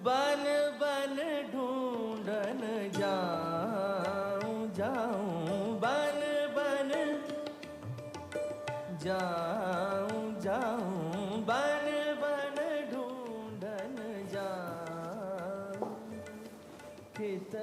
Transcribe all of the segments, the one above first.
बन बन ढूंढन जाऊं जाऊं, बन बन जाऊं जाऊं, बन बन ढूंढन जाऊं। कित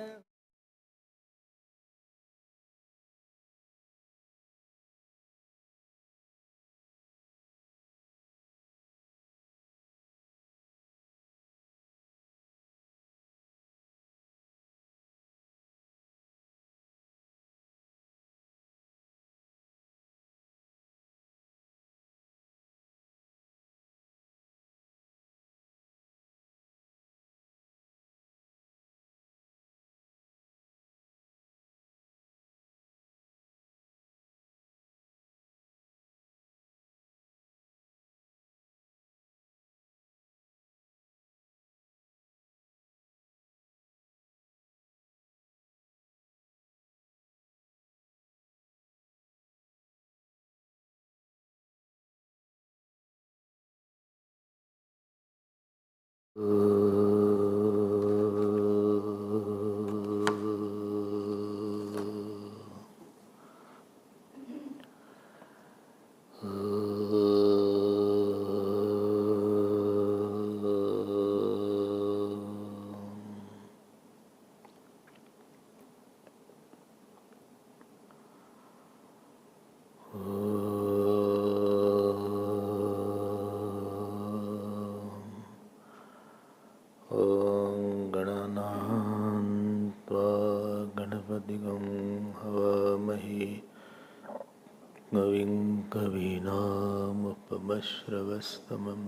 श्रवस्तमं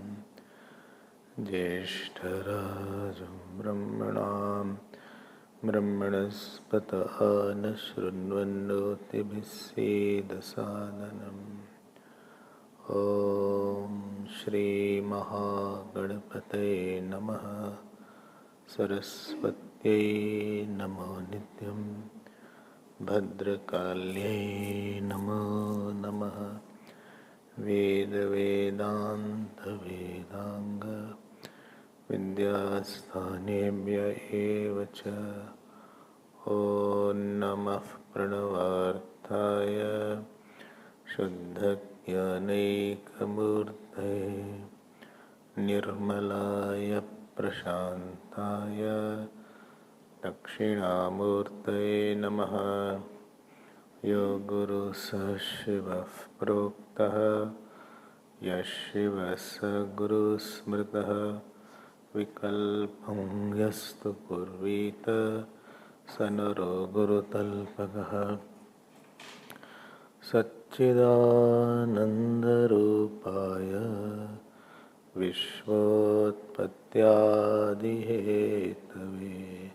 ज्येष्ठराजं ब्रह्मणां ब्रह्मणस्पत न शृण्वन्नोतिभिः सीदसादनम्। ॐ श्रीमहागणपतये नमः। सरस्वत्यै नमो नित्यं। भद्रकाल्यै नमो नमः। वेद वेदांत वेदांग विद्यास्थानेभ्य एव च। ॐ नमः प्रणवार्थाय शुद्धज्ञानैकमूर्तये निर्मलाय प्रशान्ताय दक्षिणामूर्तये नमः। यो गुरुः स शिवः प्रोक्तः, यः शिवः स गुरुः स्मृतः। विकल्पं यस्तु कुर्वीत स नरो गुरुतल्पकः। सच्चिदानन्दरूपाय विश्वोत्पत्त्यादिहेतवे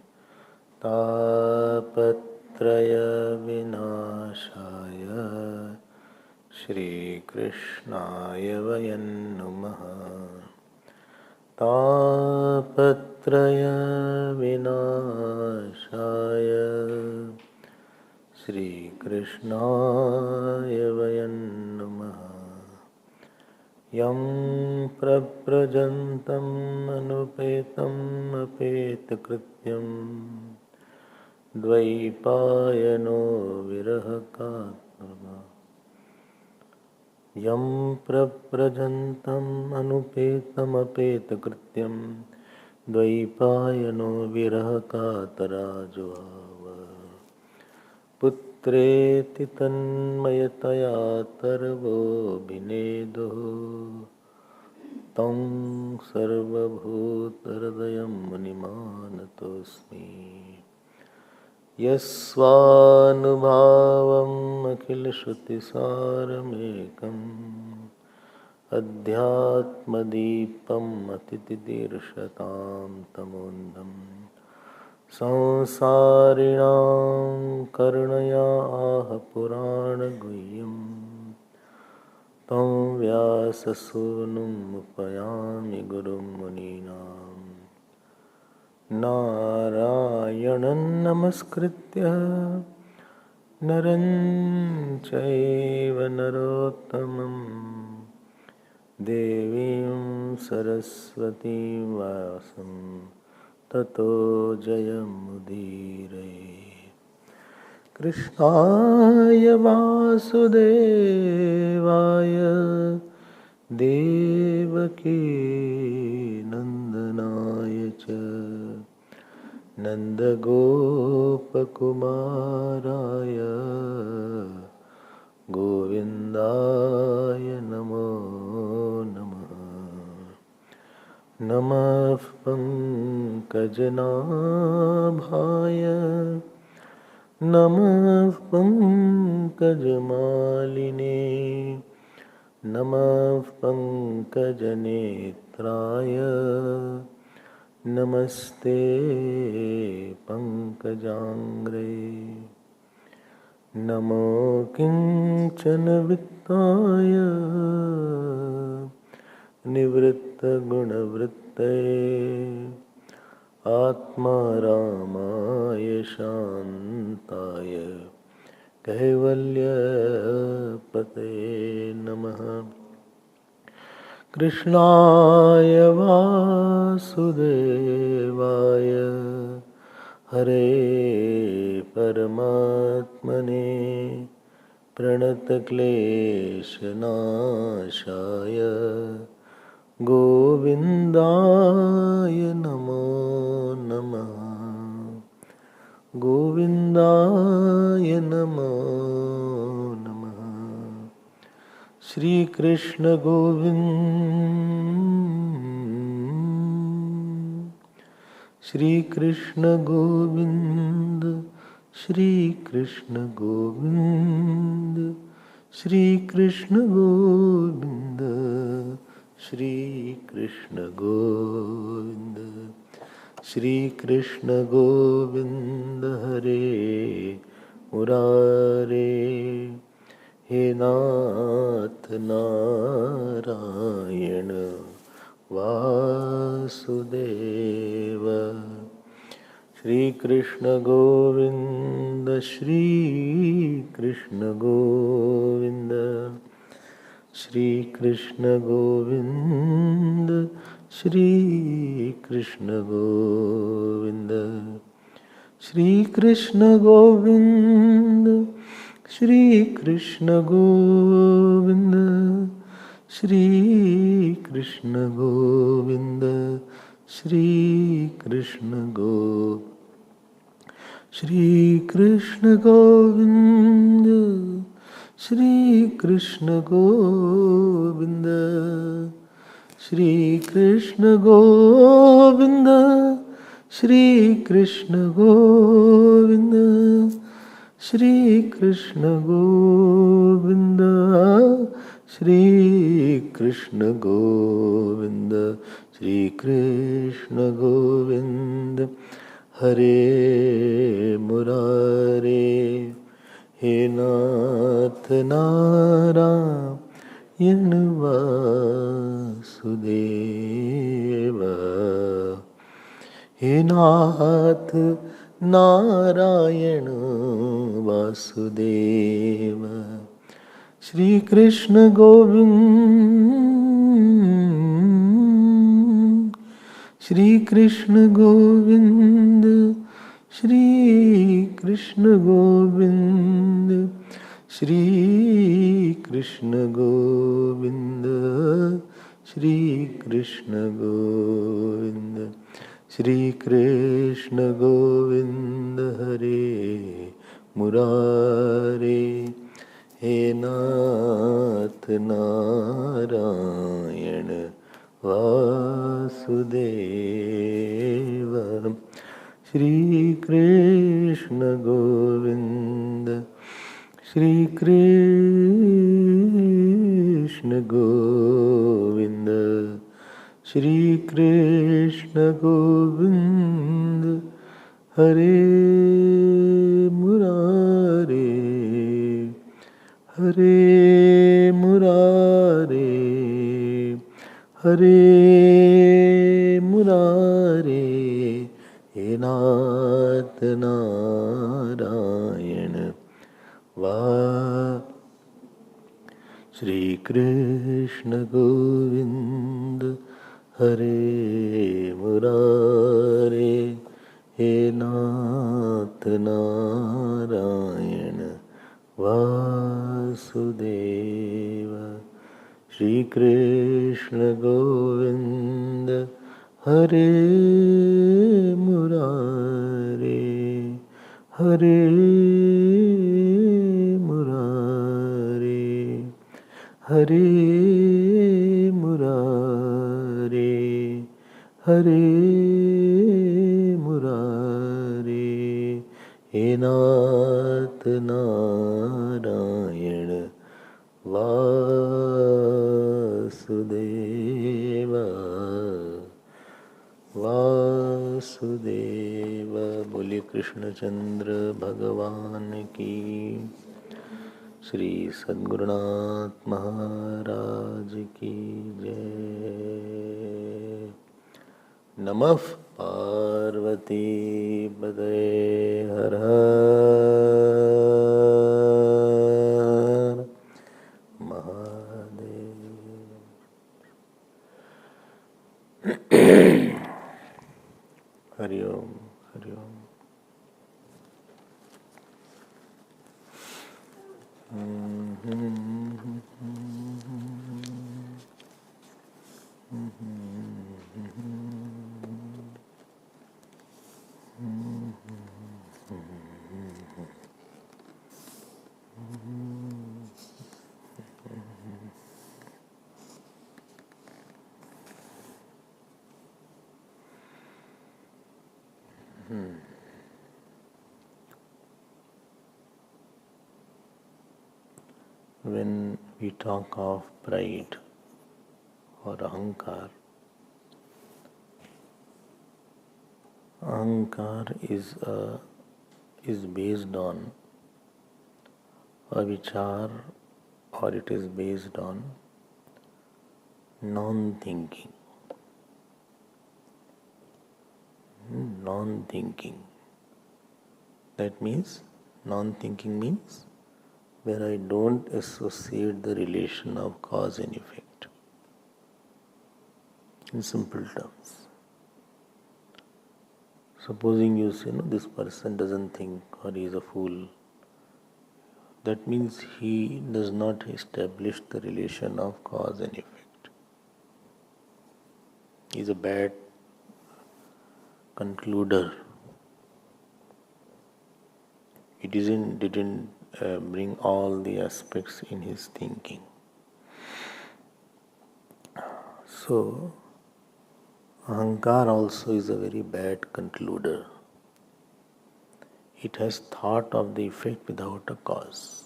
तापत्रयविनाशाय श्रीकृष्णाय वयं नुमः। तापत्रयविनाशाय श्रीकृष्णाय वयं नुमः। यं प्रव्रजन्तम् अनुपेतम् अपेतकृत्यं द्वैपायनो विरहकातरः। यं प्रव्रजन्तम् अनुपेतमपेतकृत्यं द्वैपायनो विरहकातराजुहाव। पुत्रेति तन्मयतया तर्वोऽभिनेदुः तं सर्वभूतहृदयं मुनिमानतोऽस्मि। यस्वानुभावम् अखिलश्रुतिसारमेकम् अध्यात्मदीपम् अतितितीर्षतां तमोन्धम् संसारिणां करुणया आह पुराणगुह्यम् तं व्याससूनुम् उपयामि गुरुं मुनीनाम्। नारायणं नमस्कृत्य नरं चैव नरोत्तमं देवीं सरस्वतीं व्यासं ततो जयमुदीरये। कृष्णाय वासुदेवाय देवकी नन्दनाय च नन्दगोपकुमाराय गोविन्दाय नमो नमः। नमः पङ्कजनाभाय नमः पङ्कजमालिने नमः पङ्कजनेत्राय नमस्ते पङ्कजाङ्घ्रे। नमो किञ्चन वित्ताय निवृत्तगुणवृत्तये आत्मारामाय शान्ताय कैवल्यपतये नमः। कृष्णाय वासुदेवाय हरे परमात्मने प्रणतक्लेशनाशाय गोविन्दाय नमो नमः। गोविन्दाय नमो नमः। श्री कृष्ण गोविंद श्री कृष्ण गोविंद श्री कृष्ण गोविंद श्री कृष्ण गोविंद श्री कृष्ण गोविंद श्री कृष्ण गोविंद हरे मुरारे। हे नाथ नारायण वासुदेव। श्री कृष्ण गोविंद श्री कृष्ण गोविंद श्री कृष्ण गोविंद श्री कृष्ण गोविंद श्री कृष्ण गोविंद श्री कृष्ण गोविंद श्री कृष्ण गोविंद श्री कृष्ण गोविंद श्री कृष्ण गोविंद श्री कृष्ण गोविंद श्री कृष्ण गोविंद श्री कृष्ण गोविंद श्री कृष्ण गोविंद श्री कृष्ण गोविंद हरे मुरारे। हे नाथ नारायण वासुदेव। हे नाथ नारायण वासुदेव। श्री कृष्ण गोविंद श्री कृष्ण गोविंद श्री कृष्ण गोविंद श्री कृष्ण गोविंद श्री कृष्ण गोविंद श्री कृष्ण गोविंद हरे मुरारे। हे नाथ नारायण वासुदेव। श्री कृष्ण गोविंद श्री कृष्ण गोविंद श्री कृष्ण गोविंद हरे मुरारे। हरे मुरारे हरे मुरारे। हे नाथ नारायण वा। श्री कृष्ण गोविंद हरे मुरारे। नारायण वासुदेव श्री कृष्ण गोविंद हरे मुरारे हरे मुरारे हरे मुरारे हरे मुरारे हे नाथ नारायण वासुदेव वासुदेव। बोलिए कृष्णचंद्र भगवान की, श्री सद्गुरुनाथ महाराज की जय। नमः पार्वती पतये हर हर महादेव। हरि ओम हरि ओम। When we talk of pride or ahankar, ahankar is based on a vichar, or it is based on non-thinking. Non-thinking. That means, non-thinking means where I don't associate the relation of cause and effect. In simple terms. Supposing you say, no, this person doesn't think or he is a fool. That means he does not establish the relation of cause and effect. He is a bad concluder. He didn't bring all the aspects in his thinking. So, ahankar also is a very bad concluder. It has thought of the effect without a cause.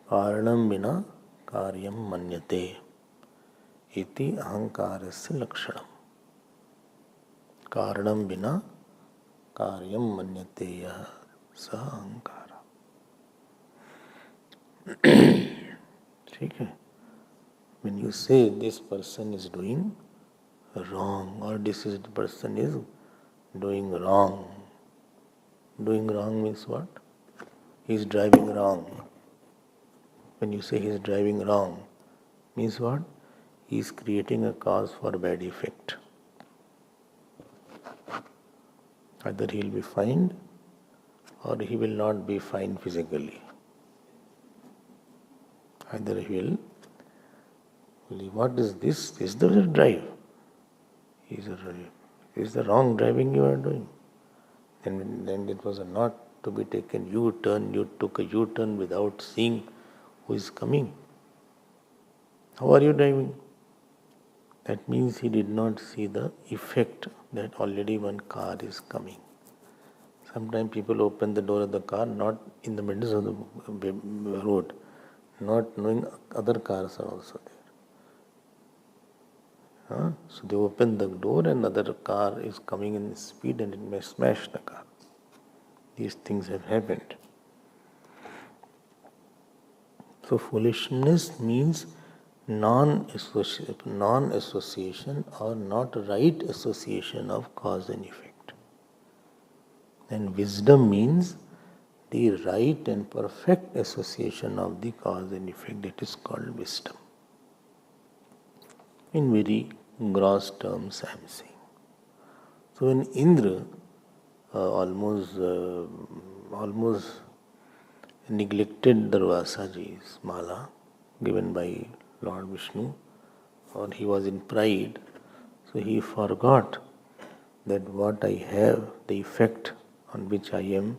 Karanam vina karyam manyate iti ahankarasya lakshanam. Karanam vina karyam manyate yah sa ahankara. ठीक है? When you say this person is doing wrong or this person is doing wrong means what? He is driving wrong. When you say he is driving wrong, means what? He is creating a cause for bad effect. Either he will be fined or he will not be fined physically. Either he will, what is this? This is the drive. Is the wrong driving you are doing. Then it was not to be taken U-turn. You took a U-turn without seeing who is coming. How are you driving? That means he did not see the effect that already one car is coming. Sometimes people open the door of the car not in the middle of the road, not knowing other cars are also there. So they open the door and another car is coming in speed and it may smash the car. These things have happened. So foolishness means non-association or not right association of cause and effect. And wisdom means the right and perfect association of the cause and effect. That is called wisdom. In very gross terms I am saying. So when Indra almost neglected the Vasaji's mala given by Lord Vishnu, or he was in pride, so he forgot that what I have, the effect on which I am,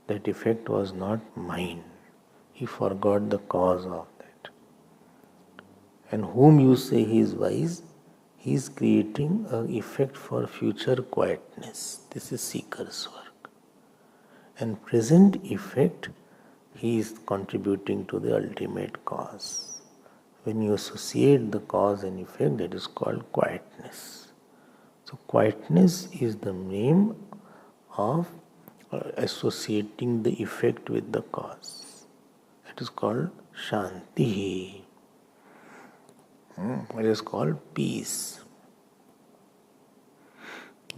that effect was not mine. He forgot the cause of that. And whom you say he is wise, he is creating an effect for future quietness. This is seeker's work. And present effect, he is contributing to the ultimate cause. When you associate the cause and effect, that is called quietness. So quietness is the name of associating the effect with the cause. It is called Shanti. It is called peace.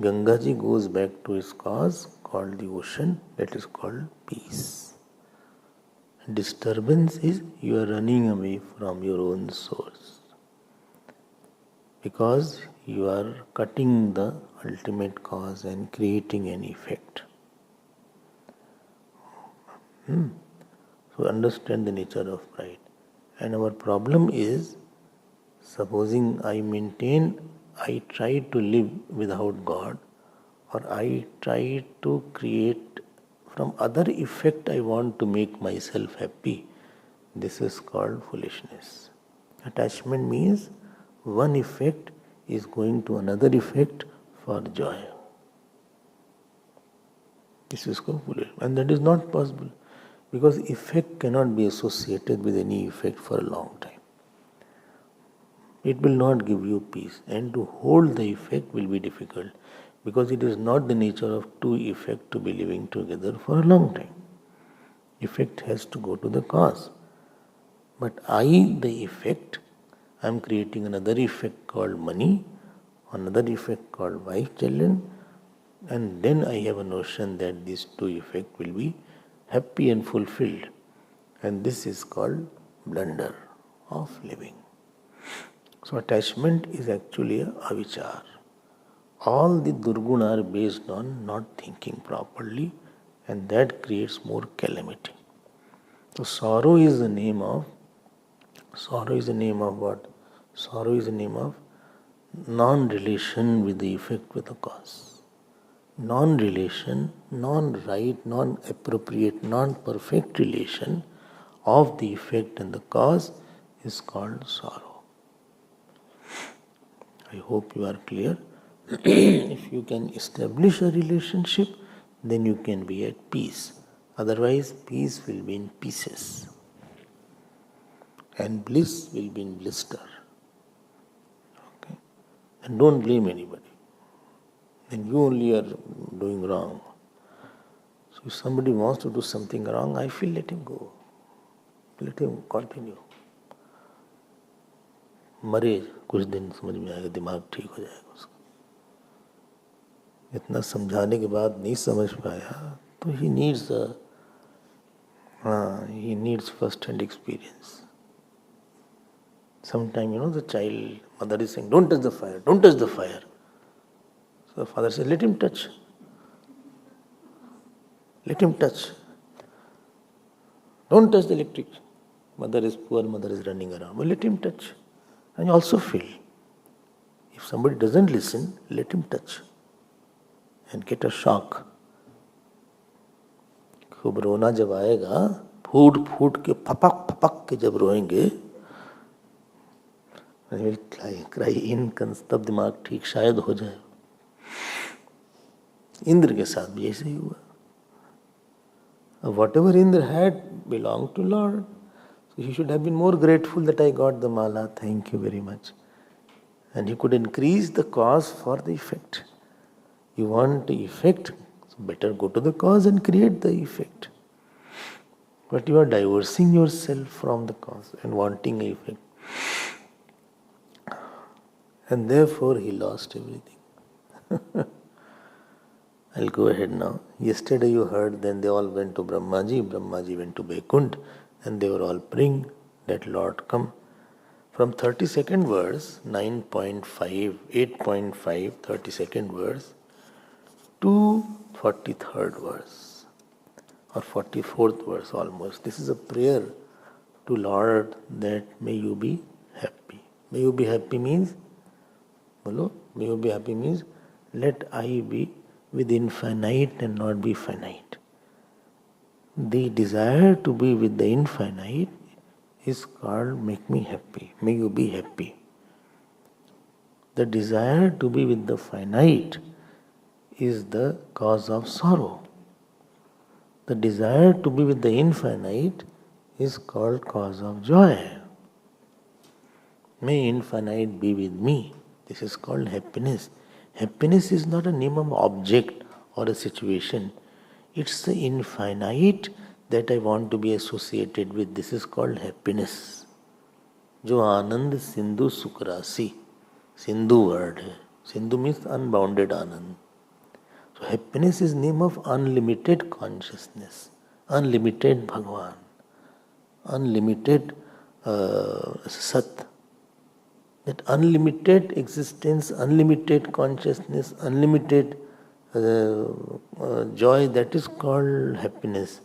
Gangaji goes back to its cause called the ocean, that is called peace. Disturbance is you are running away from your own source because you are cutting the ultimate cause and creating an effect. So understand the nature of pride. And our problem is, supposing I try to live without God, or I try to create from other effect I want to make myself happy, this is called foolishness. Attachment means one effect is going to another effect for joy. This is called foolishness. And that is not possible because effect cannot be associated with any effect for a long time. It will not give you peace, and to hold the effect will be difficult because it is not the nature of two effects to be living together for a long time. Effect has to go to the cause. But I, the effect, I am creating another effect called money, another effect called wife, children, and then I have a notion that these two effects will be happy and fulfilled. And this is called blunder of living. So attachment is actually a avichar. All the durguna are based on not thinking properly, and that creates more calamity. So sorrow is the name of what? Sorrow is the name of non-relation with the effect with the cause. Non-relation, non-right, non-appropriate, non-perfect relation of the effect and the cause is called sorrow. I hope you are clear. If you can establish a relationship, then you can be at peace. Otherwise, peace will be in pieces. And bliss will be in blister. Okay? And don't blame anybody. Then you only are doing wrong. So if somebody wants to do something wrong, I feel let him go. Let him continue. मरे कुछ दिन समझ में आएगा, दिमाग ठीक हो जाएगा उसका. इतना समझाने के बाद नहीं समझ पाया तो he needs first hand experience. Sometime the mother is saying, don't touch the fire, don't touch the fire. So the father says, let him touch. Let him touch. Don't touch the electric. Poor mother is running around. Well, let him touch. And you also feel, if somebody doesn't listen, let him touch and get a shock. खूब रोना जब आएगा, फूट के फपक के जब रोएंगे, will cry in, तब दिमाग ठीक शायद हो जाए. इंद्र के साथ भी ऐसे ही हुआ. Whatever Indra had belonged to Lord. So he should have been more grateful that I got the mala. Thank you very much. And he could increase the cause for the effect. You want the effect, so better go to the cause and create the effect. But you are divorcing yourself from the cause and wanting an effect. And therefore he lost everything. I'll go ahead now. Yesterday you heard, then they all went to Brahmaji went to Vaikunt, and they were all praying that Lord come. From 32nd verse, 9.5, 8.5, 32nd verse, 243rd verse or 44th verse almost. This is a prayer to Lord that may you be happy. May you be happy means, may you be happy means let I be with infinite and not be finite. The desire to be with the infinite is called make me happy. May you be happy. The desire to be with the finite is the cause of sorrow. The desire to be with the infinite is called cause of joy. May infinite be with me. This is called happiness. Happiness is not a name of object or a situation. It's the infinite that I want to be associated with. This is called happiness. Jo Anand Sindhu Sukrasi. Sindhu word. Sindhu means unbounded Anand. So happiness is name of unlimited consciousness, unlimited Bhagavan, unlimited Sat. That unlimited existence, unlimited consciousness, unlimited joy, that is called happiness.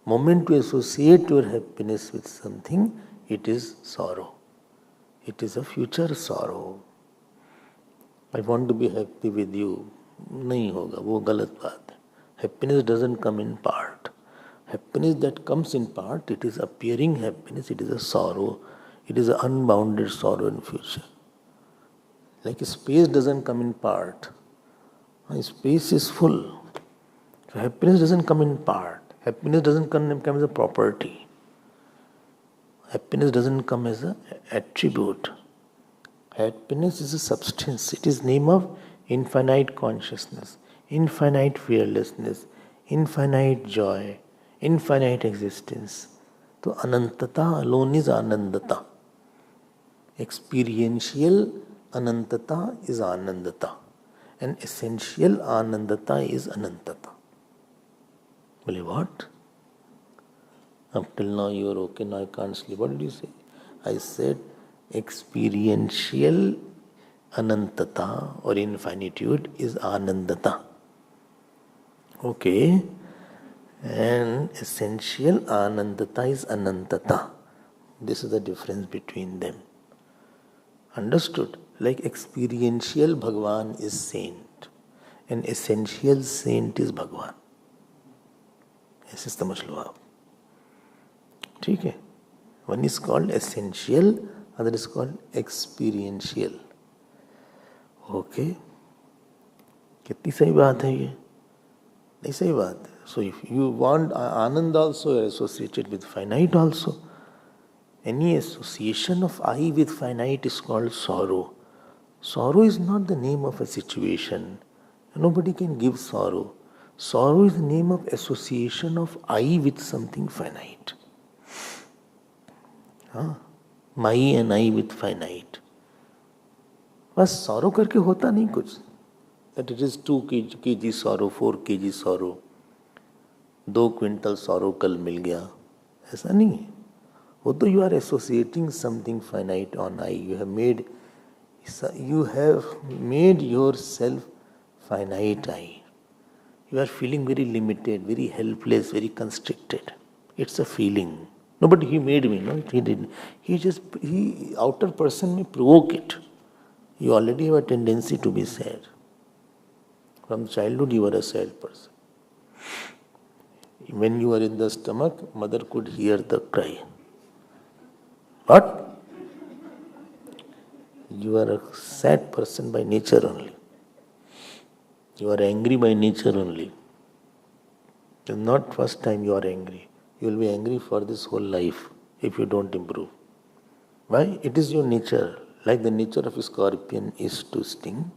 Moment you associate your happiness with something, it is sorrow. It is a future sorrow. I want to be happy with you. नहीं होगा, वो गलत बात है. Happiness doesn't come in part. Happiness that comes in part, it is appearing happiness, it is a sorrow. It is an unbounded sorrow in future. Like space doesn't come in part. Space is full. So happiness doesn't come in part. Happiness doesn't come as a property. Happiness doesn't come as an attribute. Happiness is a substance. It is name of infinite consciousness, infinite fearlessness, infinite joy, infinite existence. So anantata alone is anandata. Experiential anantata is anandata. And essential anandata is anantata. Well, what? Up till now you are okay, now I can't sleep. What did you say? I said experiential anantata or infinitude is anandata. Okay. And essential anandata is anantata. This is the difference between them. Understood? Like experiential Bhagavan is saint and essential saint is Bhagavan. ऐसे समझ लो आप. ठीक है. One is called essential, other is called experiential. Okay. कितनी सही बात है ये? नहीं सही बात है. So if you want Anand also, you are associated with finite also. Any association of I with finite is called sorrow. Sorrow is not the name of a situation. Nobody can give sorrow. Sorrow is the name of association of I with something finite. My and I with finite. बस sorrow करके होता नहीं कुछ. That it is 2 kg sorrow, 4 kg sorrow. 2 quintal sorrow कल मिल गया, ऐसा नहीं है. वो तो you are associating something finite on I. You have made yourself finite I. You are feeling very limited, very helpless, very constricted. It's a feeling. Nobody he made me, no, he didn't. He outer person may provoke it. You already have a tendency to be sad. From childhood you are a sad person. When you are in the stomach, mother could hear the cry. What? You are a sad person by nature only. You are angry by nature only. It's not first time you are angry. You will be angry for this whole life if you don't improve. Why? It is your nature. Like the nature of a scorpion is to sting.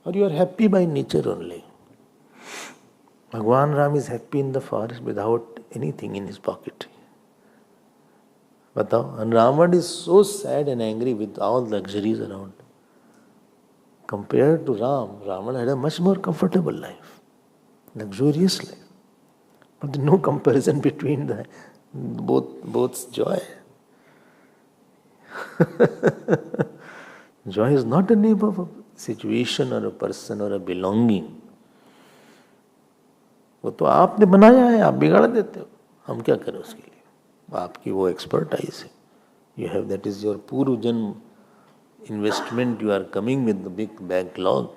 Or you are happy by nature only. Bhagwan Ram is happy in the forest without anything in his pocket. Batao. And Ravan is so sad and angry with all luxuries around. Compared to Ravan had a much more comfortable life, luxurious life. But no comparison between the both's joy. Joy is not a name of situation or a person or a belonging, वो तो आपने बनाया है, आप बिगाड़ देते हो, हम क्या करें उसके लिए? आपकी वो एक्सपर्टाइज है. You have, that is your पूर्व जन्म investment. You are coming with the big backlog.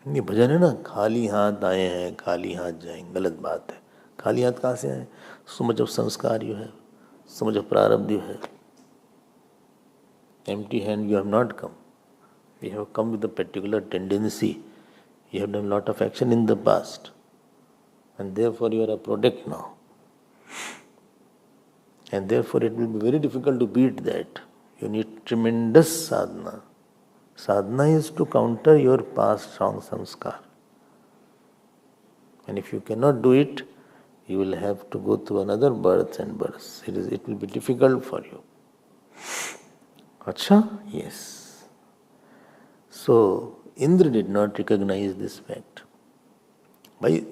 ये भजन है ना, खाली हाथ आए हैं खाली हाथ जाएंगे, गलत बात है. खाली हाथ कहाँ से आए? So much of संस्कार you have, so much of प्रारब्ध you have. Empty hand you have not come. You have come with a particular tendency. You have done a lot of action in the past, and therefore you are a product now. And therefore it will be very difficult to beat that. You need tremendous sadhana. Sadhana is to counter your past strong samskar. And if you cannot do it, you will have to go through another birth and birth. It will be difficult for you. Acha? Yes. So, Indra did not recognize this fact. By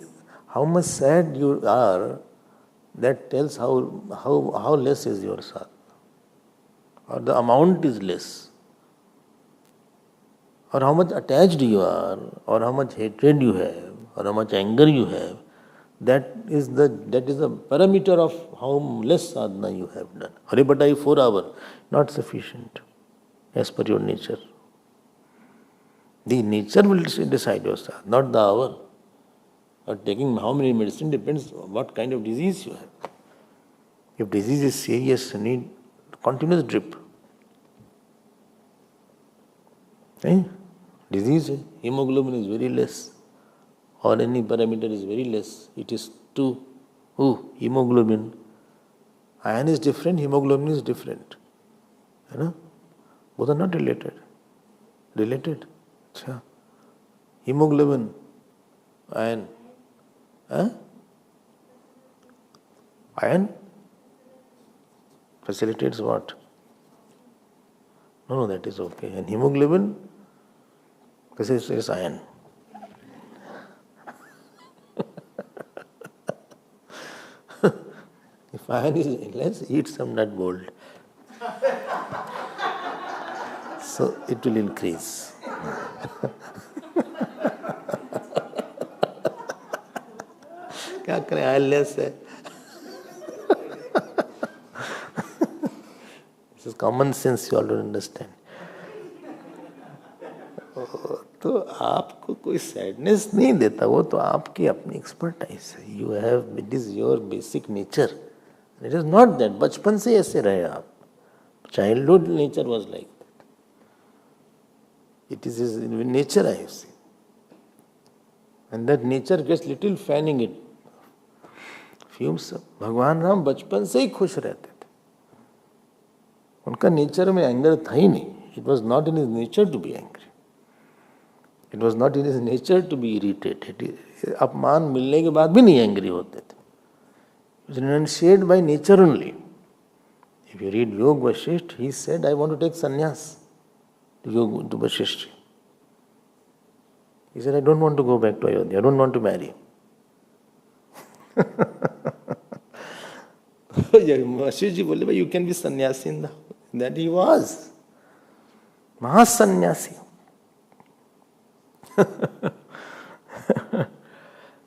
how much sad you are, that tells how less is your sadhana, or the amount is less, or how much attached you are, or how much hatred you have, or how much anger you have. That is the parameter of how less sadhana you have done. Haribatai 4 hours, not sufficient as per your nature. The nature will decide your sadhana, not the hour. Or taking how many medicine depends on what kind of disease you have. If disease is serious, you need continuous drip. Eh? Disease, hemoglobin is very less, or any parameter is very less. It is to hemoglobin. Iron is different, hemoglobin is different. You know? Both are not related. Related? Achha. Hemoglobin, iron. Iron facilitates what? No, that is okay. And hemoglobin facilitates iron. If iron is less, eat some nut bold. So it will increase. क्या करें, आयरलेस है. This is common sense, you all don't understand. तो आपको कोई sadness नहीं देता, वो तो आपकी अपनी एक्सपर्टाइज है. You have, it is your basic nature. It is not that बचपन से ऐसे रहे आप. Childhood nature was like that. It is his nature, I have seen. And that nature gets little fanning it. भगवान राम बचपन से ही खुश रहते थे. उनका नेचर में एंगर था ही नहीं. It was not in his nature to be angry. It was not in his nature to be irritated. अपमान मिलने के बाद भी नहीं एंग्री होते थे. It was renunciated by nature only. If you read Yoga Vashishtha, he said, I want to take sannyas to Vashishth. He said, I don't want to go back to Ayodhya. I don't want to marry. Vashishth ji बोले, you can be sannyasi in the... That he was. Mahasannyasi.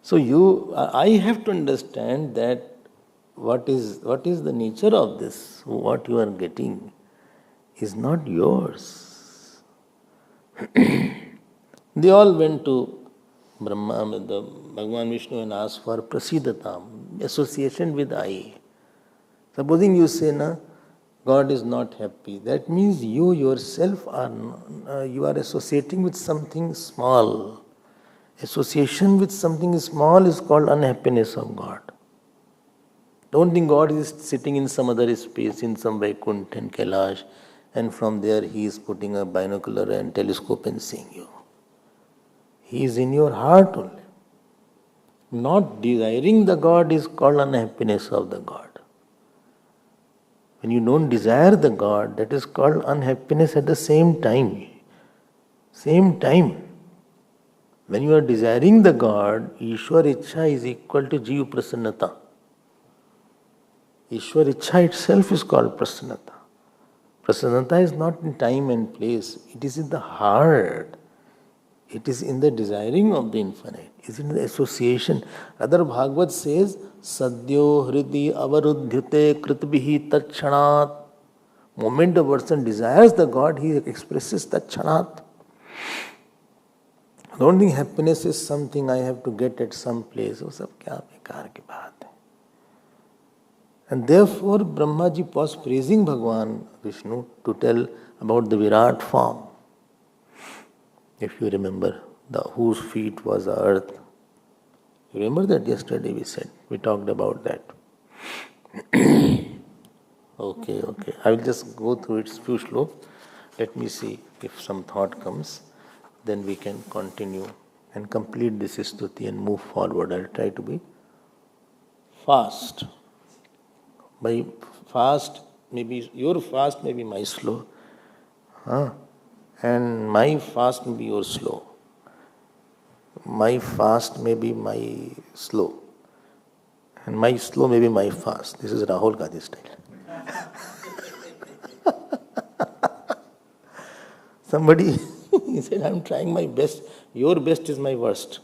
So I have to understand that what is the nature of this, what you are getting is not yours. They all went to Brahma, the Bhagavan Vishnu, and asked for prasidatam, association with I. Supposing you say, na, God is not happy, that means you yourself you are associating with something small. Association with something small is called unhappiness of God. Don't think God is sitting in some other space, in some Vaikuntha and Kailash, and from there he is putting a binocular and telescope and seeing you. He is in your heart only. Not desiring the God is called unhappiness of the God. When you don't desire the God, that is called unhappiness at the same time. Same time. When you are desiring the God, Ishwar Ichha is equal to Jiva Prasannata. Ishwar Ichha itself is called Prasannata. Prasannata is not in time and place, it is in the heart. It is in the desiring of the infinite. It is in the association. Other Bhagavad says, Sadyo hridi avarudhyate kritbihi tatshanat. Moment the person desires the God, he expresses tatshanat. I don't think happiness is something I have to get at some place. वो सब क्या बेकार की बात है. And therefore Brahmaji was praising Bhagavan Vishnu to tell about the Virat form. If you remember, whose feet was the earth. You remember that yesterday we talked about that. Okay. I will just go through its few slow. Let me see if some thought comes. Then we can continue and complete this stuti and move forward. I'll try to be fast. By fast, maybe your fast may be my slow. And my fast may be your slow. My fast may be my slow. And my slow may be my fast. This is Rahul Gandhi style. Somebody he said, I'm trying my best. Your best is my worst.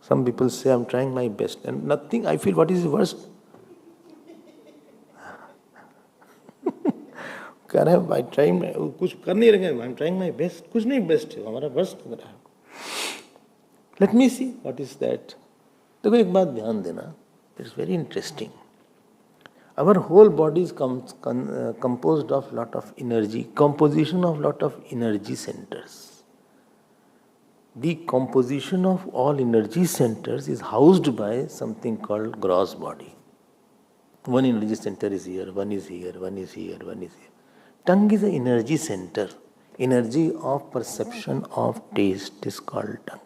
Some people say, I'm trying my best. And nothing, I feel, what is the worst? I try, कुछ कर नहीं रहे, I'm trying my best. कुछ नहीं best है, हमारा worst लग रहा है. Let me see what is that. देखो एक बात ध्यान देना. It's very interesting. Our whole body is composed of lot of energy, composition of lot of energy centers. The composition of all energy centers is housed by something called gross body. One energy center is here, one is here, one is here, one is here. Tongue is an energy center. Energy of perception of taste is called tongue.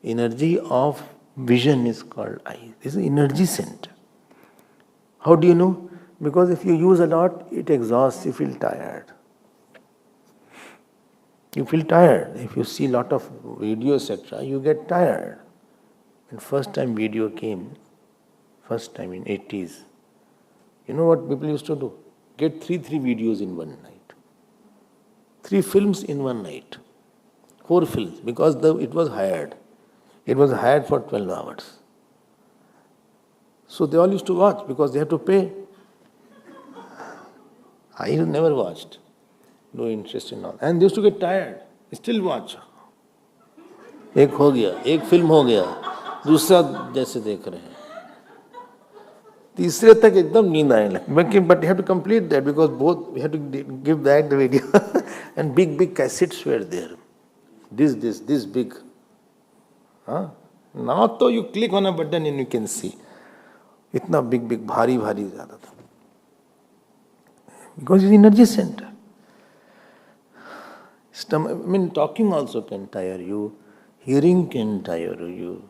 Energy of vision is called eye. This is an energy center. How do you know? Because if you use a lot, it exhausts, you feel tired. You feel tired. If you see a lot of video, etc., you get tired. When first time video came, first time in 80s, you know what people used to do? Get three videos in one night. 3 films in one night. 4 films, because it was hired. It was hired for 12 hours. So they all used to watch because they had to pay. I never watched. No interest in all. And they used to get tired. Still watch. एक हो गया, एक film हो गया, दूसरा जैसे देख रहे हैं. तीसरे तक एकदम नींद आने लगी. But you have to complete that because both we have to give back the video. And big cassettes were there. This big. Now तो you click on a button and you can see. इतना big भारी ज़्यादा था. Because it's energy center. Talking also can tire you. Hearing can tire you.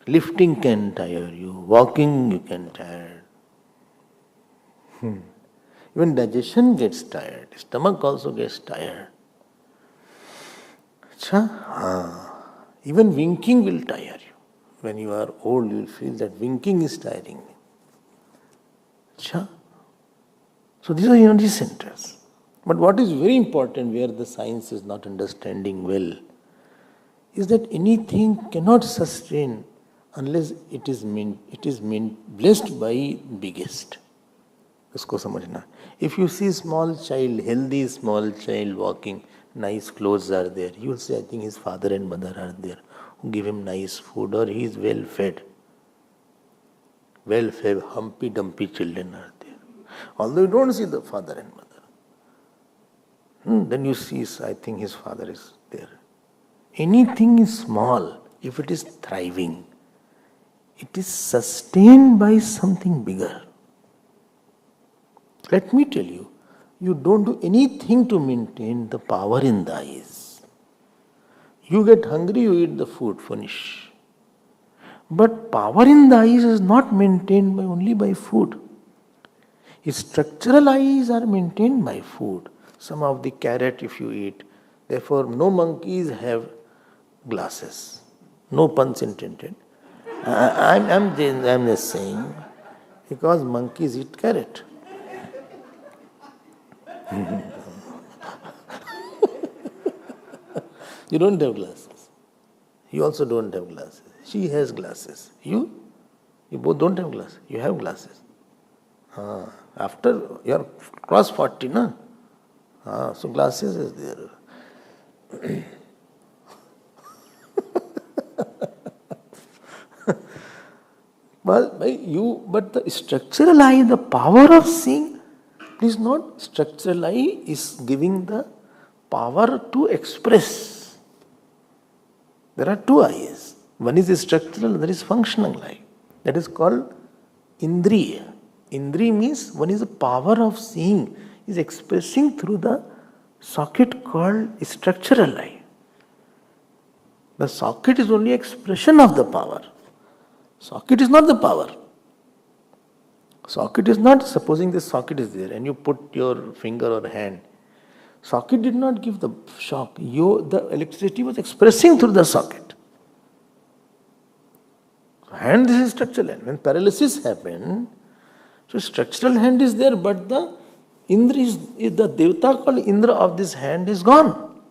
Lifting can tire you. Walking you can tire. Even digestion gets tired. Stomach also gets tired. Even winking will tire you. When you are old, you will feel that winking is tiring. So these are energy centers. But what is very important, where the science is not understanding well, is that anything cannot sustain unless it is blessed by biggest. Usko samajhna. If you see small child, healthy small child walking, nice clothes are there, you will say, I think his father and mother are there, who give him nice food, or he is well fed. Well fed, humpy dumpy children are there. Although you don't see the father and mother. Then you see, I think his father is there. Anything is small, if it is thriving, it is sustained by something bigger. Let me tell you, you don't do anything to maintain the power in the eyes. You get hungry, you eat the food, finish. But power in the eyes is not maintained only by food. Its structural eyes are maintained by food. Some of the carrot if you eat. Therefore, no monkeys have glasses. No puns intended. I'm just saying, Because monkeys eat carrot. You don't have glasses. You also don't have glasses. She has glasses. You both don't have glasses. You have glasses. After you're cross 40, na? So glasses is there. But the structural eye, the power of seeing, please note, structural eye is giving the power to express. There are two eyes. One is structural, other is functional eye. That is called Indriya. Indriya means one is the power of seeing, is expressing through the socket called structural eye. The socket is only expression of the power. Socket is not the power. Socket is not, supposing this socket is there and you put your finger or hand. Socket did not give the shock. The electricity was expressing through the socket. Hand, this is structural hand. When paralysis happened, so structural hand is there, but the Indra is the Devata called Indra of this hand is gone.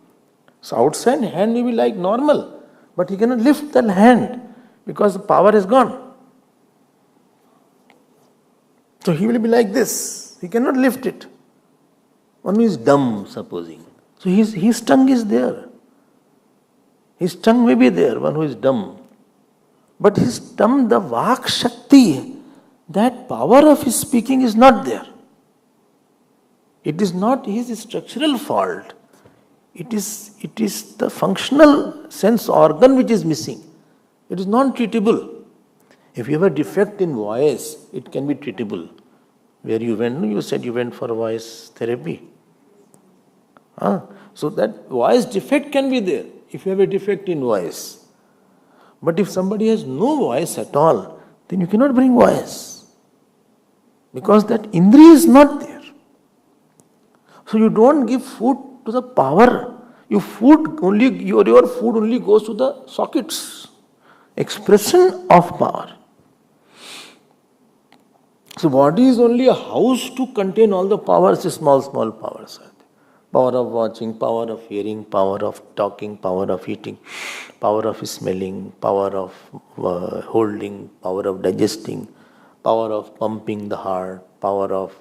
So outside hand may be like normal, but he cannot lift that hand because the power is gone. So he will be like this. He cannot lift it. One who is dumb, supposing. So his tongue is there. His tongue may be there, one who is dumb. But his tongue, the Vak Shakti, that power of his speaking is not there. It is not his structural fault. It is the functional sense organ which is missing. It is non-treatable. If you have a defect in voice, it can be treatable. Where you went, you said you went for voice therapy. So that voice defect can be there if you have a defect in voice. But if somebody has no voice at all, then you cannot bring voice. Because that Indriya is not there. So you don't give food to the power. Your food only goes to the sockets. Expression of power. So body is only a house to contain all the powers, small powers. Power of watching, power of hearing, power of talking, power of eating, power of smelling, power of holding, power of digesting, power of pumping the heart, power of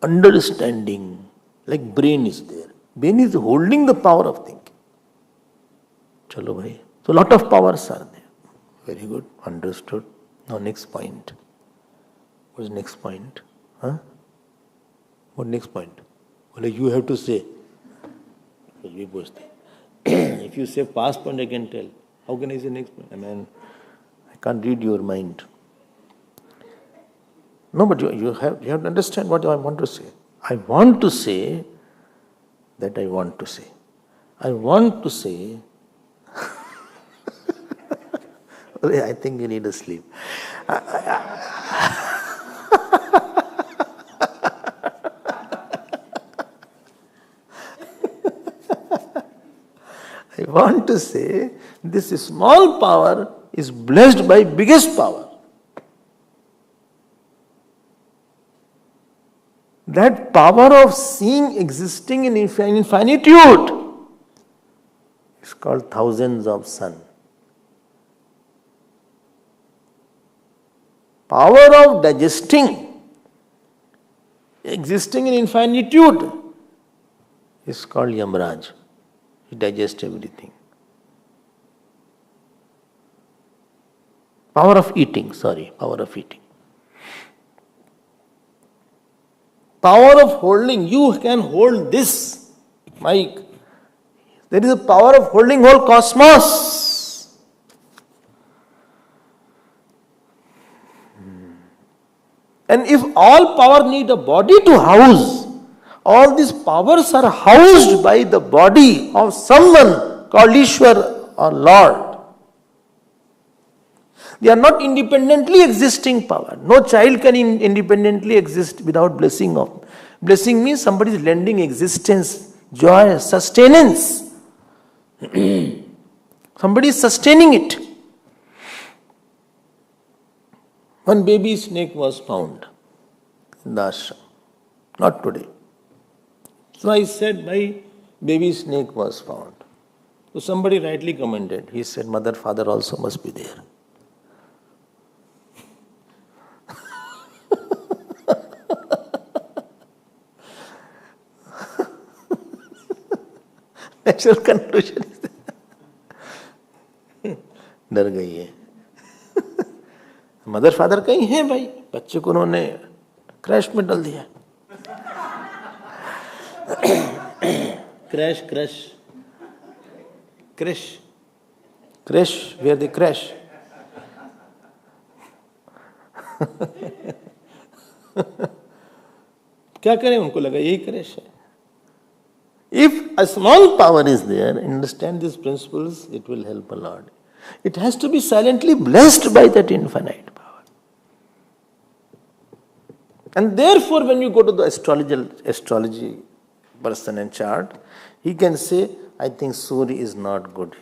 understanding. Like brain is there. Brain is holding the power of thinking. Chalo bhai. So lot of powers are there. Very good. Understood. Now next point. What is next point? What next point? Well, you have to say. If you say past point, I can tell. How can I say next point? I can't read your mind. No, but you have to understand what I want to say. I want to say that I want to say. I want to say. I think you need a sleep. I want to say this small power is blessed by biggest power. That power of seeing existing in infinitude is called thousands of sun. Power of digesting existing in infinitude is called Yamraj. He digests everything. Power of eating. Power of holding. You can hold this mic. There is a power of holding whole cosmos. And if all power need a body to house, all these powers are housed by the body of someone called Ishwar or Lord. They are not independently existing power. No child can independently exist without blessing of. Blessing means somebody is lending existence, joy, sustenance. Somebody is sustaining it. One baby snake was found in the ashram. Not today. So I said, my baby snake was found. So somebody rightly commented. He said, mother, father also must be there. Natural conclusion is डर गई है. Mother father कहीं हैं भाई, बच्चे को उन्होंने crash में डाल दिया. Crash crash crash crash where the crash. क्या करें, उनको लगा यही क्रैश है. If a small power is there, understand these principles, it will help a lot. It has to be silently blessed by that infinite power. And therefore, when you go to the astrology person and chart, he can say, I think Surya is not good.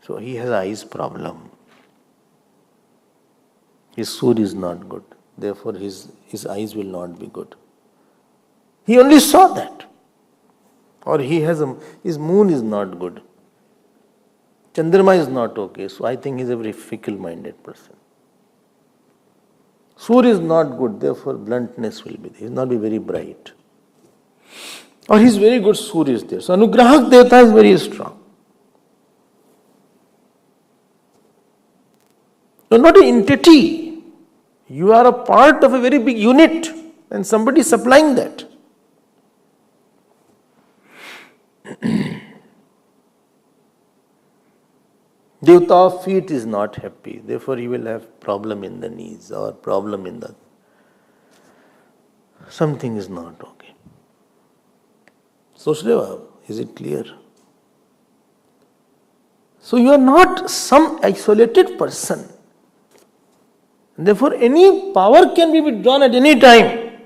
So he has eyes problem. His Surya is not good. Therefore, his eyes will not be good. He only saw that. Or his moon is not good. Chandrama is not okay. So I think he is a very fickle-minded person. Surya is not good. Therefore, bluntness will be there. He will not be very bright. Or he is very good, Surya is there. So Anugrahak Devata is very strong. You are not an entity. You are a part of a very big unit. And somebody is supplying that. Devata of feet is not happy, therefore he will have problem in the knees or problem in the... Something is not okay. Sochdeva, is it clear? So you are not some isolated person. Therefore any power can be withdrawn at any time.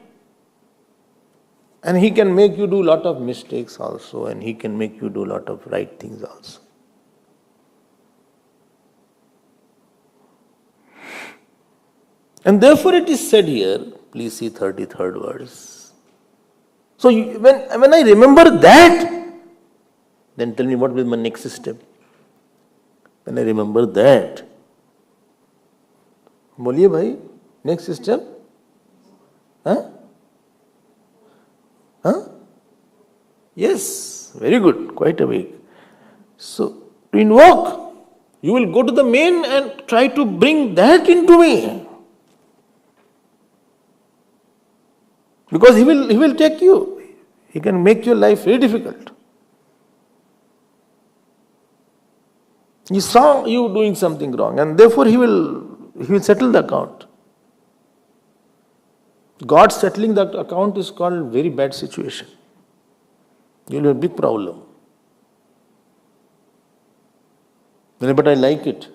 And he can make you do a lot of mistakes also, and he can make you do a lot of right things also. And therefore it is said here, please see 33rd verse. So when I remember that, then tell me what will be my next step. When I remember that, बोलिए भाई, next step? Huh? Huh? Yes, very good, quite awake. So, to invoke, you will go to the main and try to bring that into me. Because he will take you. He can make your life very difficult. He saw you doing something wrong, and therefore he will settle the account. God settling that account is called very bad situation. You will have a big problem. But I like it.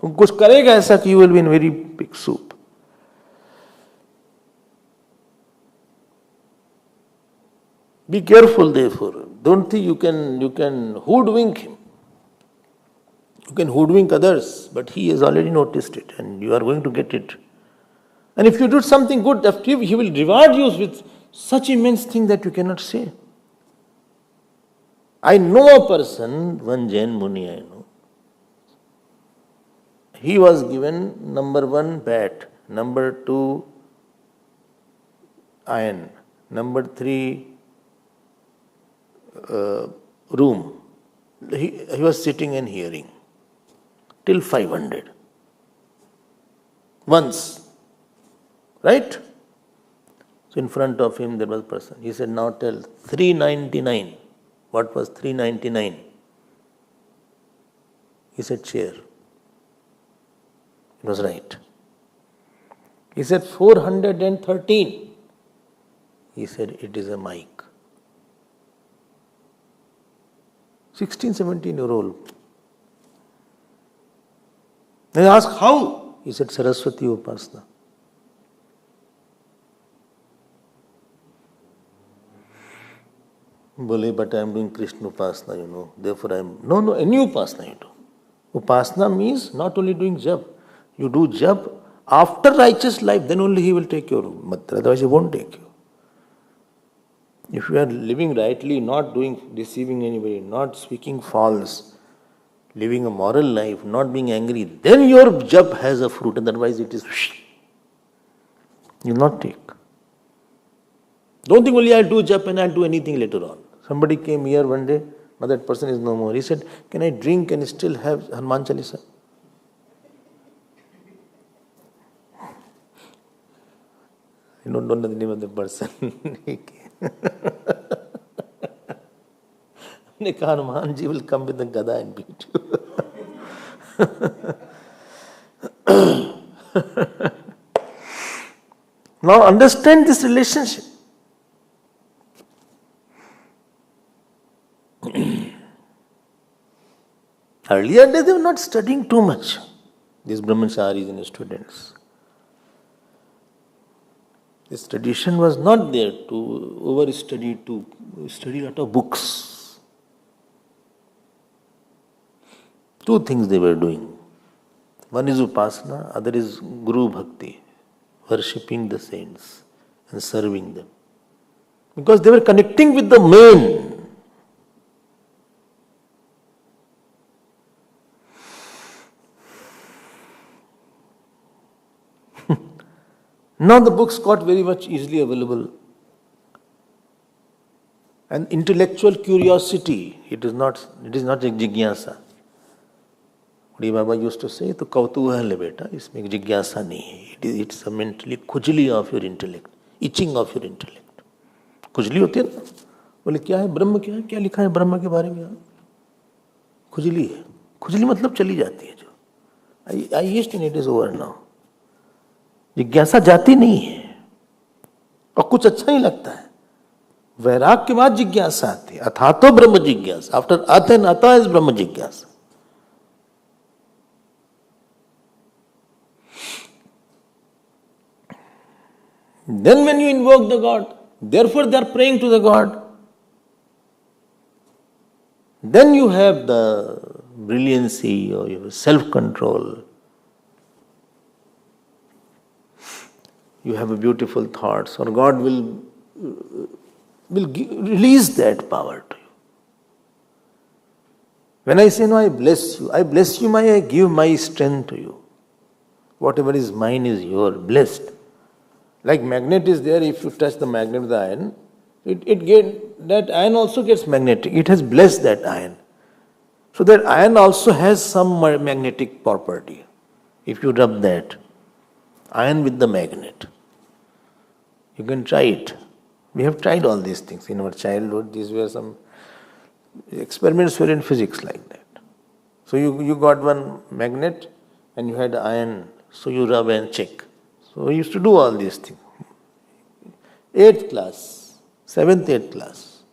कुछ करेगा ऐसा कि you will be in very big soup. Be careful therefore. Don't think you can hoodwink him. You can hoodwink others, but he has already noticed it and you are going to get it. And if you do something good, he will reward you with such immense thing that you cannot say. I know a person, one Jain Muni I know. He was given number 1 bat, number 2 iron, number 3 room. He was sitting and hearing till 500 once, right? So in front of him there was a person. He said, now tell 399. What was 399? He said, chair. It was right. He said 413. He said it is a mic. 16, 17-year-old. Then I asked how? He said Saraswati Upasana. Bole, but I am doing Krishna Upasana, Therefore I am... No, any Upasana you do. Upasana means not only doing jap. You do jap after righteous life, then only he will take your mantra. Otherwise, he won't take you. If you are living rightly, not deceiving anybody, not speaking false, living a moral life, not being angry, then your jap has a fruit. Otherwise, it is you will not take. Don't think only I'll do jap and I'll do anything later on. Somebody came here one day, now that person is no more. He said, can I drink and still have Hanuman Chalisa? I don't know the name of the person. Hanumanji will come with the gada and beat you. Now understand this relationship. Earlier days they were not studying too much, these brahmacharis and students. This tradition was not there to over-study, to study a lot of books. Two things they were doing. One is upasana, other is guru bhakti, worshipping the saints and serving them. Because they were connecting with the main. Now the books got very much easily available. And intellectual curiosity, it is not a jigyasa. Udi Baba used to say, to kautuhal hai beta, isme jigyasa nahi hai. It's a mentally khujli of your intellect, itching of your intellect. खुजली होती है ना, बोले क्या है ब्रह्म, क्या है, क्या लिखा है ब्रह्म के बारे में? खुजली है. खुजली मतलब चली जाती है जो. I used to it is over now. जिज्ञासा जाती नहीं है और कुछ अच्छा नहीं लगता है. वैराग के बाद जिज्ञासा आती है. अथा तो ब्रह्म जिज्ञासा. आफ्टर अथ एंड अथा इज ब्रह्म जिज्ञासा. Then when you invoke the God, therefore they are praying to the God. Then you have the brilliancy or your self-control. You have a beautiful thoughts, or God will release that power to you. When I say, no, I bless you, I give my strength to you. Whatever is mine is your, blessed. Like magnet is there, if you touch the magnet with the iron, that iron also gets magnetic. It has blessed that iron. So that iron also has some magnetic property. If you rub that iron with the magnet, you can try it. We have tried all these things in our childhood. These were some experiments were in physics like that. So you got one magnet and you had iron, so you rub and check. So we used to do all these things. 8th class, 7th, 8th class.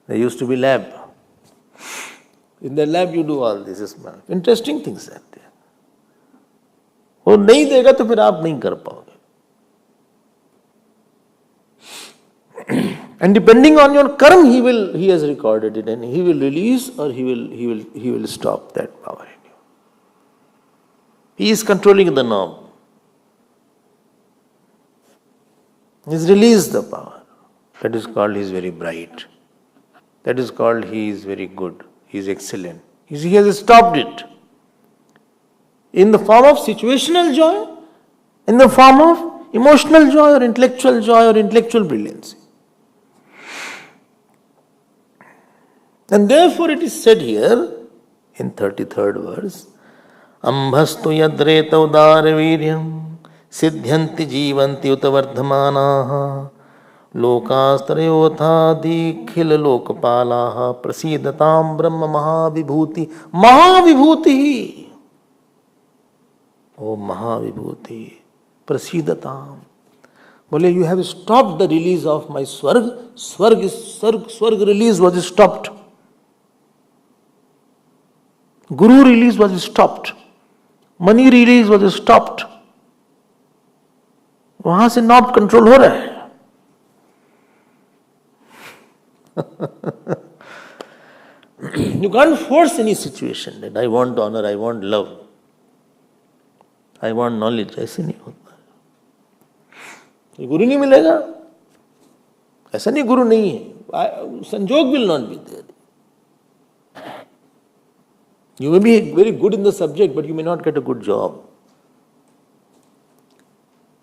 There used to be lab. In the lab you do all this. Interesting things are there. वो नहीं देगा तो फिर आप नहीं कर पाओगे. And depending on your karma, he has recorded it, and he will release or he will stop that power in you. He is controlling the knob. He has released the power. That is called he is very bright. That is called he is very good. He is excellent. He has stopped it. In the form of situational joy, in the form of emotional joy or intellectual brilliance. And therefore it is said here in 33rd verse, Ambhastu yadreta udara viryam siddhyanti jivanti utavardhamanaha lokastarayotha dikhil lokapalaha prasidatam brahma mahavibhuti. Oh Mahavibhuti, prasidatam. Bole, you have stopped the release of my swarg. Swarg release was stopped. Guru release was stopped. Money release was stopped. वहां से knob control हो रहा है. You can't force any situation that I want honor, I want love, I want knowledge. ऐसे नहीं होता. ये गुरु नहीं मिलेगा. ऐसा नहीं गुरु नहीं है. संजोग will not be there. You may be very good in the subject, but you may not get a good job.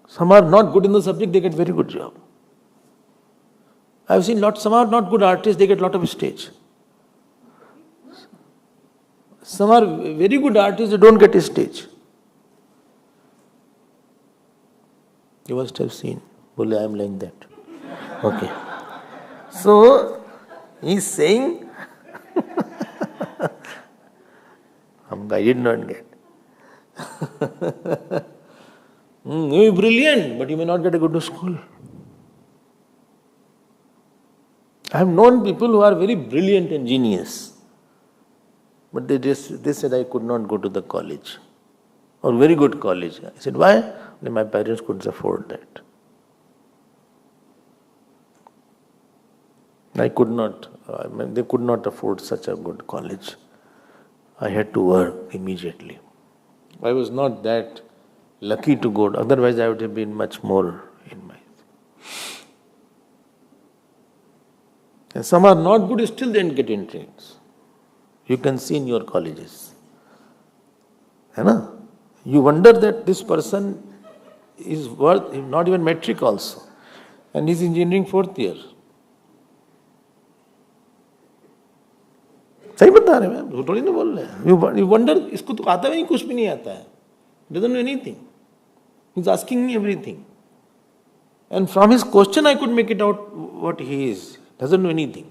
Some are not good in the subject, they get very good job. I have seen some are not good artists, they get a lot of stage. Some are very good artists, they don't get a stage. You must have seen. Bole, I am like that. Okay. So, he is saying, I did not get. You may be brilliant, but you may not get a good school. I have known people who are very brilliant and genius, but they said I could not go to the college, or very good college. I said, why? My parents couldn't afford that. They could not afford such a good college. I had to work immediately. I was not that lucky to go. Otherwise, I would have been much more in my. And some are not good, still they didn't get entrance. You can see in your colleges. You wonder that this person is worth, not even metric also. And he's engineering 4th year. सही बता रहे हैं, थोड़ी ना बोल रहे हैं. You wonder, इसको तो आता भी नहीं, कुछ भी नहीं आता है. Doesn't know anything. He's asking me everything. And from his question I could make it out what he is. Doesn't know anything.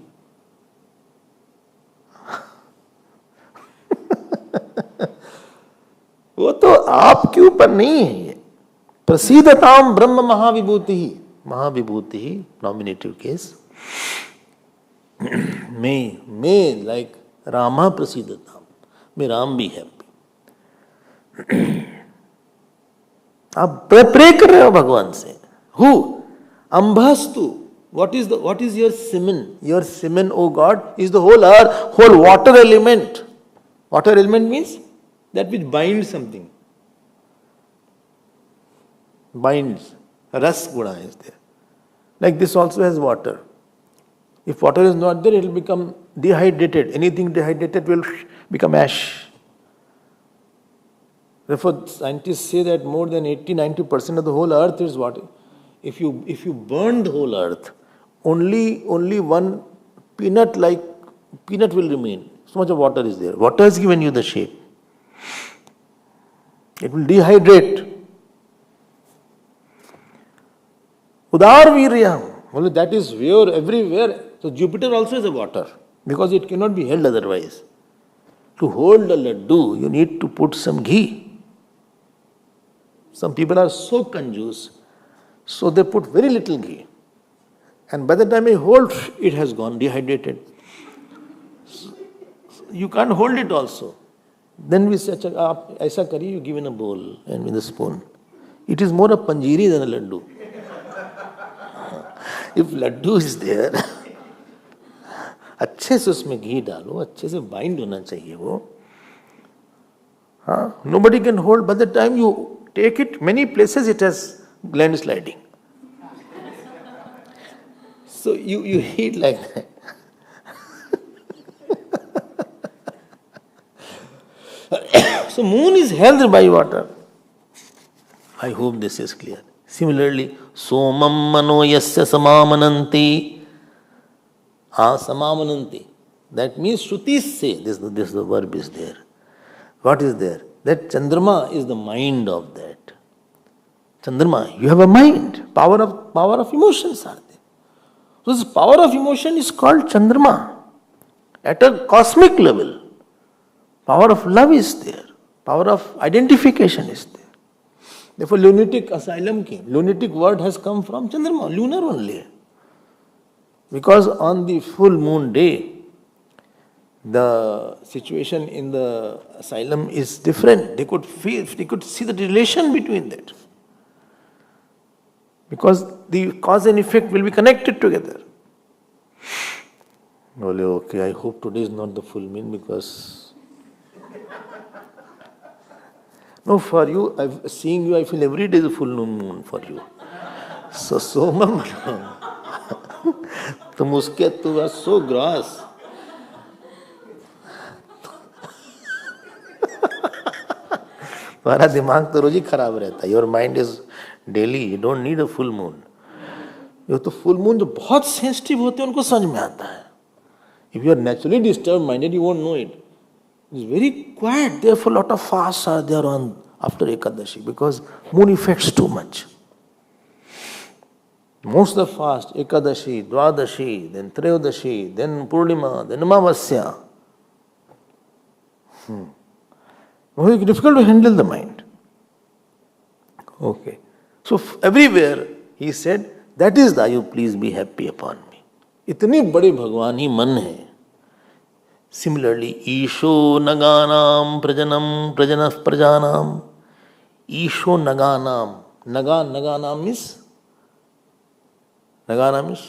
वो तो आपके ऊपर नहीं है ये. प्रसीदताम ब्रह्म महाविभूति ही nominative case. May like Rama prasidatam. May Ram be happy. आप pray कर रहे हो भगवान से. Who? Ambhastu. What is your semen? Your semen, O God, is the whole earth, whole water element. Water element means that which binds something. Binds. Ras guna is there. Like this also has water. If water is not there, it will become dehydrated. Anything dehydrated will become ash. Therefore, scientists say that more than 80-90% of the whole earth is water. If you burn the whole earth, only one peanut will remain. So much of water is there. Water has given you the shape. It will dehydrate. Udar Viryam. That is where everywhere. So Jupiter also is a water, because it cannot be held otherwise. To hold a laddu, you need to put some ghee. Some people are so conjuice, so they put very little ghee. And by the time you hold, it has gone dehydrated. So you can't hold it also. Then we say, aisa kari, you give in a bowl and with a spoon. It is more a panjiri than a laddu. If laddu is there, अच्छे से उसमें घी डालो, अच्छे से bind होना चाहिए वो. Nobody can hold. By the time you take it, many places it has gland sliding. So you eat like that. So moon is held by water. I hope this is clear. Similarly, somam mano yasya samamananti. Samamananti. That means Shrutis say, this the verb is there. What is there? That Chandrama is the mind of that. Chandrama, you have a mind. Power of emotions are there. So this power of emotion is called Chandrama. At a cosmic level, power of love is there. Power of identification is there. Therefore, lunatic asylum came. Lunatic word has come from Chandrama, lunar only. Because on the full moon day, the situation in the asylum is different. They could see the relation between that. Because the cause and effect will be connected together. Well, okay, I hope today is not the full moon because no, for you, seeing you, I feel every day is a full moon for you. So Somam, तुम उसके तू are so gross. तुम्हारा दिमाग तो रोज ही खराब रहता है. Your mind is daily. You don't need a full moon. ये तो फुल मून जो बहुत सेंसिटिव होते हैं उनको समझ में आता है. If you are naturally disturb minded you won't know it. It is very quite. Therefore lot of fast are there on after Ekadashi because moon effects too much. Most of the fast, Ekadashi, Dwadashi, then Trayodashi, then Purnima, then Amavasya. Very difficult to handle the mind. Okay. So everywhere he said, that is the you please be happy upon me. इतने बड़े भगवान ही मन है. Similarly, Isho Naganam Prajanam Prajanah Prajanam. Isho Naganam. Naganam is Naganam is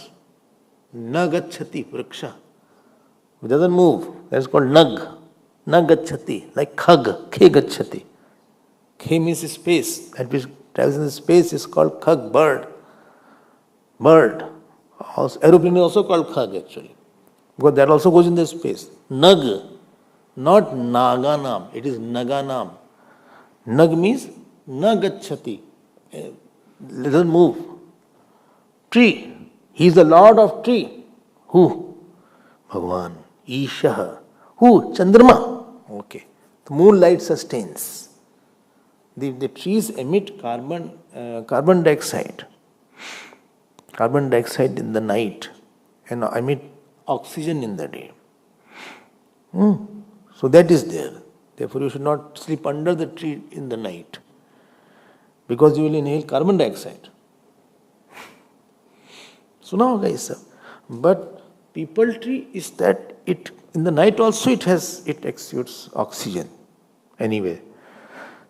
Nagachati Vriksha. It doesn't move. That's called Nag. Nagachati. Like Khag. Khe Gachati. Khe means space. That which travels in the space is called Khag, bird. Bird. Also, aeroplane is also called Khag actually. Because that also goes in the space. Nag. Not Naganam. It is Naganam. Nag means Nagachati. It doesn't move. Tree. He is the Lord of tree. Who? Bhagavan. Ishaha. Who? Chandrama. Okay. The moonlight sustains. The trees emit carbon dioxide. Carbon dioxide in the night and emit oxygen in the day. So that is there. Therefore you should not sleep under the tree in the night because you will inhale carbon dioxide. So now guys, but people tree is that it in the night also it exudes oxygen. Anyway,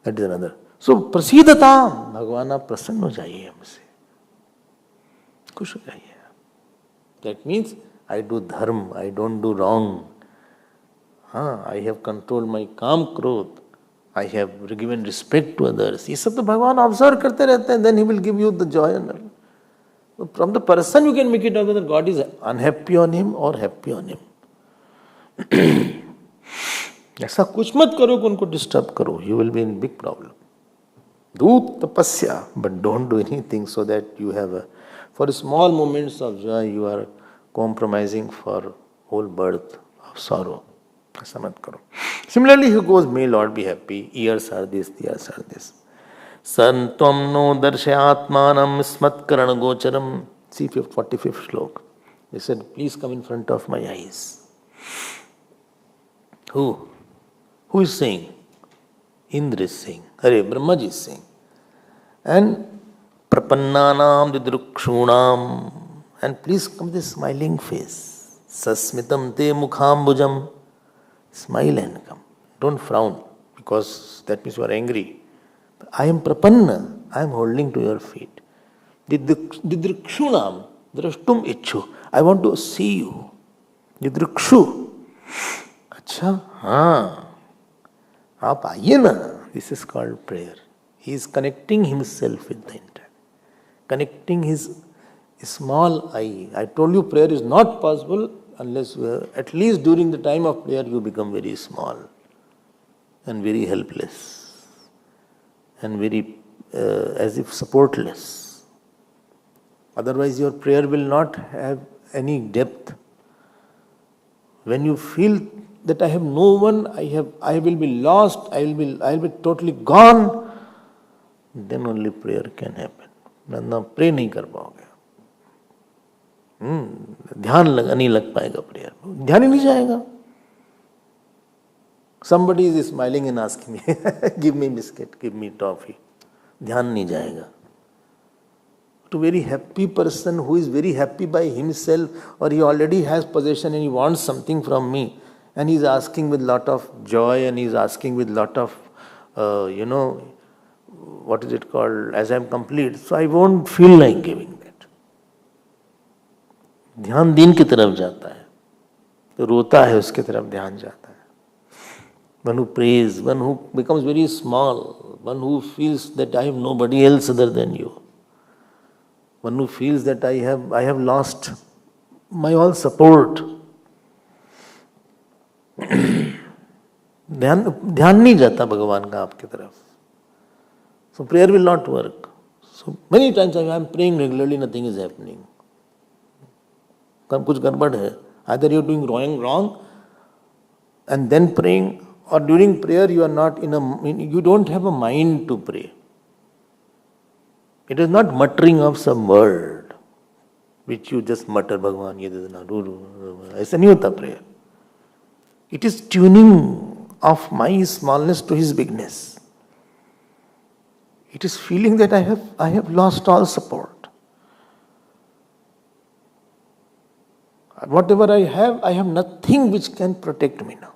that is another. So prasidhatam, भगवान आप प्रसन्न हो जाइए हमसे, खुश हो जाइए. That means I do dharma, I don't do wrong. I have controlled my काम क्रोध, I have given respect to others. ये सब तो भगवान ऑब्जर्व करते रहते हैं. Then he will give you the joy and from the person you can make it out whether God is unhappy on him or happy on him. ऐसा कुछ मत करो कि उनको डिस्टर्ब करो. You will be in big problem. Do tapasya, but don't do anything so that you have for small moments of joy you are compromising for whole birth of sorrow. ऐसा मत करो. Similarly, he goes, may Lord be happy. Ears are this, ears are this. Santvam no darshayatmanam smatkaran gocharam. See 45th slok. They said, please come in front of my eyes. Who? Who is saying? Indra is saying. Hare, Brahmaji is saying. And prapannanam didrukshunam. And please come with a smiling face. Sasmitam te mukhambujam. Smile and come. Don't frown because that means you are angry. I am prapanna, I am holding to your feet. Didrikshunam, drashtum ichu. I want to see you. Didrikshu. Acha, aap aaiye na. This is called prayer. He is connecting himself with the entire. Connecting his small I. I told you prayer is not possible unless at least during the time of prayer you become very small and very helpless. And very as if supportless. Otherwise your prayer will not have any depth. When you feel that I have no one, I will be lost, I will be totally gone, then only prayer can happen. वरना pray नहीं कर पाओगे. ध्यान नहीं लग पाएगा prayer में. ध्यान ही नहीं जाएगा. Somebody is smiling and asking me, give me biscuit, give me toffee. ध्यान नहीं जाएगा. To very happy person who is very happy by himself or he already has possession and he wants something from me and he is asking with lot of joy and he is asking with lot of, what is it called, as I am complete, so I won't feel like giving that. ध्यान दीन की तरफ जाता है. तो रोता है उसके तरफ ध्यान जाता है. One who prays, one who becomes very small, one who feels that I have nobody else other than you, one who feels that I have lost my all support. ध्यान नहीं जाता भगवान का आपकी तरफ. So prayer will not work. So many times I am praying regularly, nothing is happening. कुछ गड़बड़ है. Either you are doing wrong and then praying, or during prayer you are not you don't have a mind to pray. It is not muttering of some word which you just mutter, Bhagavan ye de dena, ऐसा नहीं होता prayer. It is tuning of my smallness to his bigness. It is feeling that I have lost all support. Whatever I have nothing which can protect me now.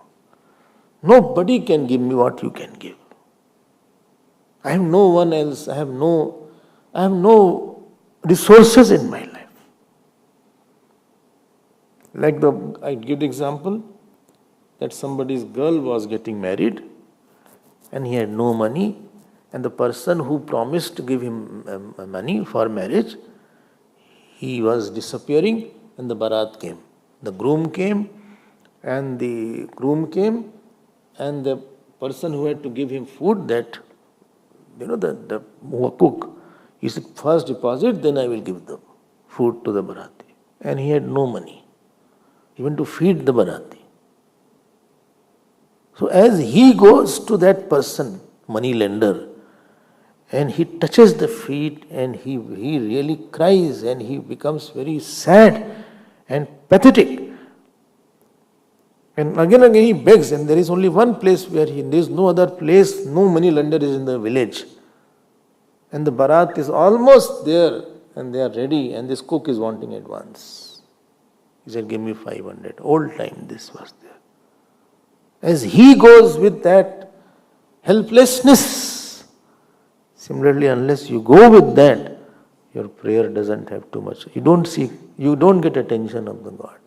Nobody can give me what you can give. I have no one else. I have no resources in my life. Like I give the example that somebody's girl was getting married and he had no money, and the person who promised to give him money for marriage, he was disappearing, and the barat came. The groom came, and the person who had to give him food, that the cook, he said, first deposit, then I will give the food to the barati. And he had no money even to feed the barati. So as he goes to that person, money lender, and he touches the feet, and he really cries, and he becomes very sad and pathetic. And again he begs, and there is only one place where there is no other place, no money lender is in the village. And the barat is almost there, and they are ready, and this cook is wanting advance. He said, give me 500. Old time this was there. As he goes with that helplessness, similarly, unless you go with that, your prayer doesn't have too much. You don't get attention of the God.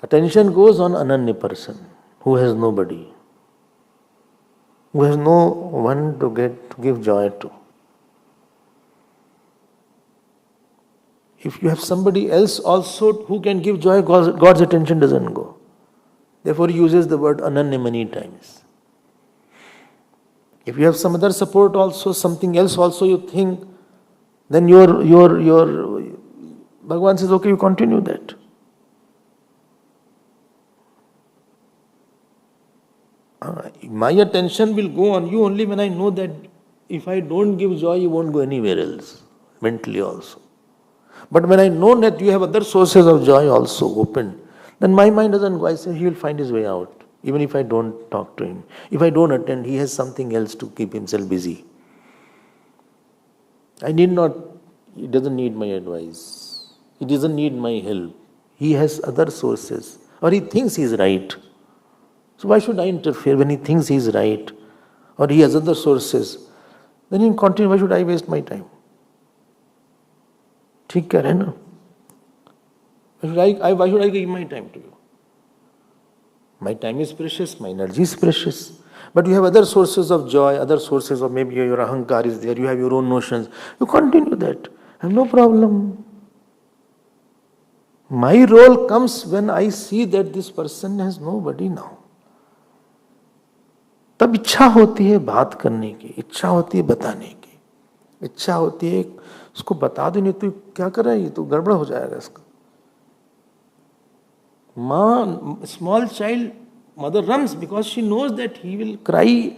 Attention goes on Ananya person who has nobody, who has no one to give joy to. If you have somebody else also who can give joy, God's attention doesn't go. Therefore, he uses the word Ananya many times. If you have some other support also, something else also you think, then your Bhagavan says, okay, you continue that. My attention will go on you only when I know that if I don't give joy, you won't go anywhere else, mentally also. But when I know that you have other sources of joy also open, then my mind doesn't go. I say he will find his way out, even if I don't talk to him. If I don't attend, he has something else to keep himself busy. He doesn't need my advice. He doesn't need my help. He has other sources, or he thinks he is right. So why should I interfere when he thinks he is right, or he has other sources? Then he continue, why should I waste my time? ठीक कह रहे ना? Why should I give my time to you? My time is precious, my energy is precious. But you have other sources of joy, other sources of maybe your ahankar is there, you have your own notions. You continue that. I have no problem. My role comes when I see that this person has nobody now. तब इच्छा होती है बात करने की, इच्छा होती है बताने की, इच्छा होती है उसको बता दो, नहीं तो क्या कर रहा है, ये तो गड़बड़ हो जाएगा इसका. Small child, mother runs because she knows that he will cry.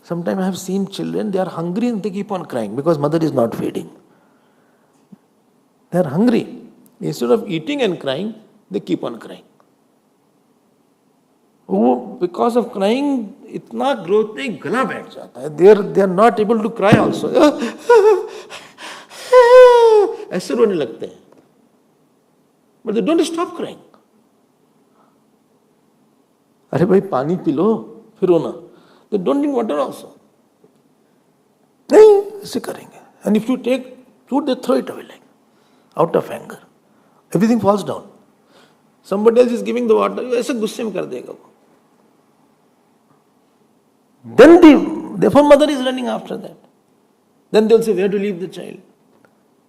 Sometimes I have seen children, they are hungry and they keep on crying because mother is not feeding. They are hungry. Instead of eating and crying, they keep on crying. Oh, because of crying, इतना growth में गला बैठ जाता है. They are not able to cry also. ऐसे रोने लगते हैं. But they don't stop crying. अरे भाई पानी पी लो फिर रोना. They don't drink water also. नहीं ऐसे करेंगे. And if you take food, they throw it away like out of anger. Everything falls down. somebody else is giving the water, ऐसे गुस्से में कर देगा वो. Then therefore mother is running after that. Then they'll say, where to leave the child?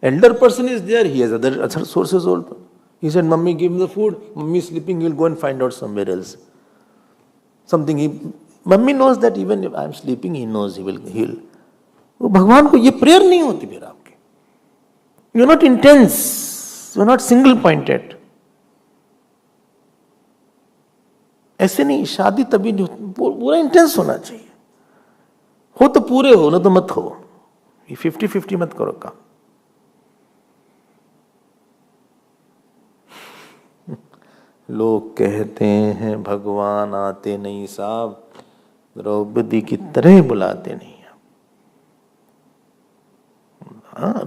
Elder person is there, he has other sources also. He said, Mummy, give him the food. Mummy is sleeping, he'll go and find out somewhere else. Mummy knows that even if I'm sleeping, he knows he'll. वो भगवान को ये prayer नहीं होती फिर आपके. You are not intense, you are not single pointed. ऐसे नहीं, शादी तभी नहीं होती, पूरा इंटेंस होना चाहिए. हो तो पूरे हो, ना तो मत हो. 50-50 मत करो काम. लोग कहते हैं भगवान आते नहीं साहब, द्रौपदी की तरह बुलाते नहीं.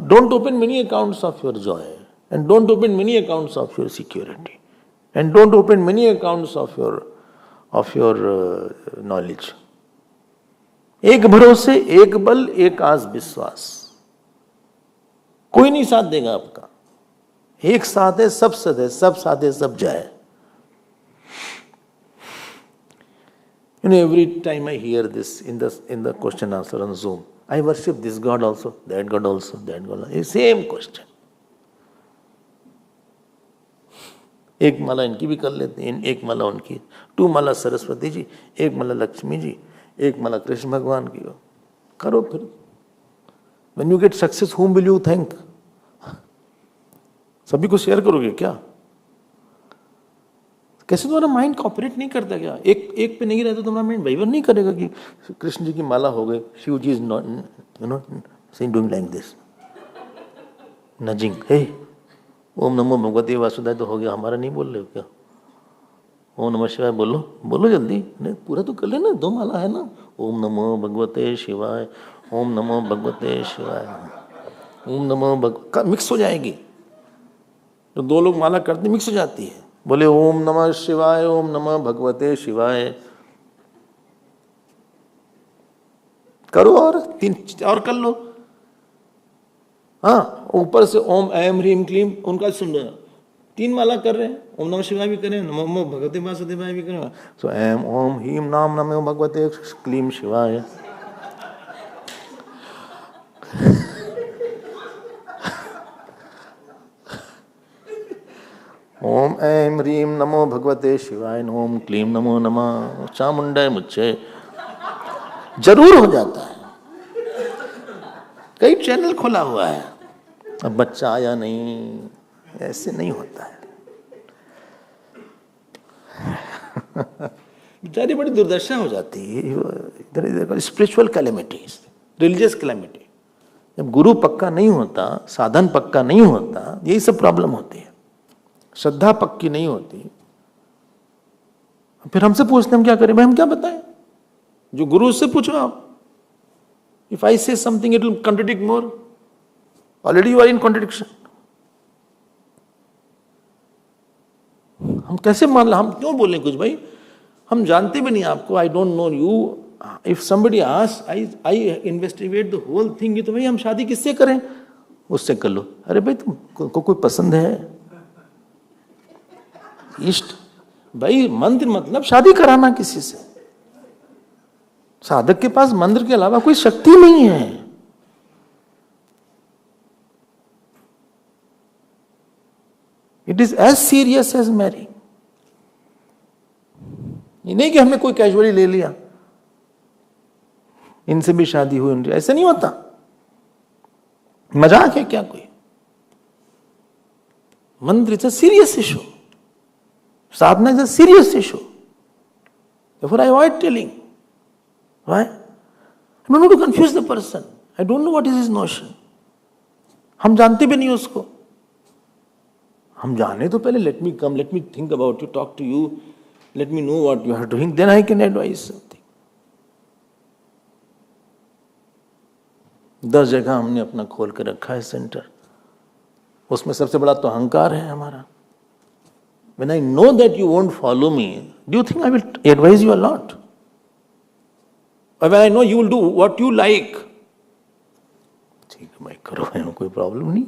Don't open many accounts of your joy, and don't open many accounts of your security, and don't open many accounts of your knowledge. एक भरोसे, एक बल, एक आस विश्वास. कोई नहीं साथ देगा आपका. एक साथ है, सब सद है, सब साथ है, सब जाए. Every time I hear this in the question answer on Zoom, I worship this God also, that God also, that God also. Same question. एक माला इनकी भी कर लेते हैं, एक माला उनकी. 2 माला सरस्वती जी, एक माला लक्ष्मी जी, एक माला कृष्ण भगवान की. करो फिर. When you get success, whom will you thank? सभी को शेयर करोगे क्या? कैसे तुम्हारा माइंड कॉपरेट नहीं करता क्या? एक पे नहीं रहता तो तुम्हारा माइंड वाइवर नहीं करेगा कि कृष्ण जी की माला हो गई, Shiv ji is not doing like this, nothing. हे ओम नमो भगवते वासुदेवाय तो हो गया, हमारा नहीं बोल रहे हो क्या? ओम नमः शिवाय बोलो, बोलो जल्दी. नहीं पूरा तो कर लेना, 2 माला है ना. ओम नमो भगवते शिवाय, ओम नमो भगवते शिवाय, ओम नमो भगवते. मिक्स हो जाएगी. तो 2 लोग माला करते मिक्स हो जाती है. बोले ओम नमः शिवाय, ओम नमः भगवते शिवाय. करो और 3 और कर लो. हाँ, ऊपर से ओम ऐम ह्रीम क्लीम उनका सुन लो. 3 माला कर रहे हैं. ओम नमः शिवाय भी करें, नमो भगवते वासुदेवाय भी करें. सो ऐम ओम ह्रीम नाम नमो भगवते क्लीम शिवाय. ओम ऐम ह्रीम नमो भगवते शिवाय, ओम क्लीम नमो नमः चामुंडाय मुझे. जरूर हो जाता है. कई चैनल खुला हुआ है. अब बच्चा आया नहीं, ऐसे नहीं होता है. बेचारी बड़ी दुर्दशा हो जाती है. इधर स्पिरिचुअल कैलेमिटीज, रिलीजियस कैलेमिटी. जब गुरु पक्का नहीं होता, साधन पक्का नहीं होता, यही सब प्रॉब्लम होती है. श्रद्धा पक्की नहीं होती. फिर हमसे पूछते हम क्या करें? भाई हम क्या बताएं? जो गुरु उससे पूछो आप. If I say something it will contradict more. Already you are in contradiction. हम कैसे मान ला? हम क्यों बोले कुछ भाई? हम जानते भी नहीं आपको. I don't know you. If somebody ask, I investigate the whole thing. तो भाई हम शादी किससे करें? उससे कर लो. अरे भाई तुमको कोई पसंद है? इष्ट भाई, मंत्र मतलब शादी कराना किसी से. साधक के पास मंत्र के अलावा कोई शक्ति नहीं है. It is as serious as marrying. ये नहीं कि हमने कोई कैजुअली ले लिया, इनसे भी शादी हुई उनकी. ऐसे नहीं होता. मजाक है क्या कोई? मंत्र is a serious issue. Sadhana is a serious issue. Therefore, I avoid telling. Why? I don't want to confuse the person. I don't know what is his notion. हम जानते भी नहीं उसको. हम जाने तो पहले let me come, let me think about you, talk to you, let me know what you are doing, then I can advise something. 10 जगह हमने अपना खोल कर रखा है सेंटर. उसमें सबसे बड़ा तो अहंकार है हमारा. When I know that you won't follow me, do you think I will advise you a lot? Or when I know you will do what you like, ठीक है भाई करो, कोई प्रॉब्लम नहीं.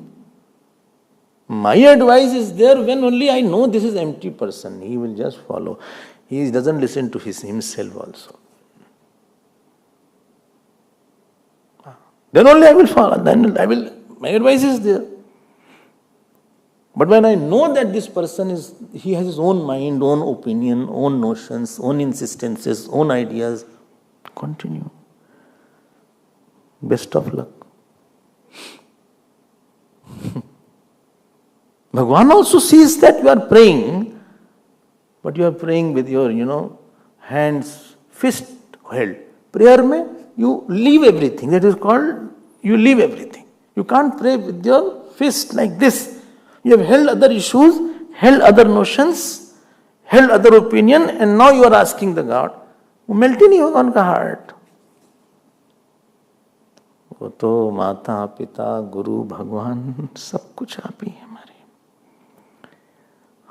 My advice is there when only I know this is empty person. He will just follow. He doesn't listen to himself also. Then only I will follow. Then I will. My advice is there. But when I know that this person he has his own mind, own opinion, own notions, own insistences, own ideas, continue. Best of luck. Bhagavan also sees that you are praying, but you are praying with your, hands, fist held. Prayer mein, you leave everything. That is called, you leave everything. You can't pray with your fist like this. You have held other issues, held other notions, held other opinion, and now you are asking the God. वो melt ही नहीं होगा उनका heart. वो तो माता पिता गुरु भगवान सब कुछ आप ही है हमारे.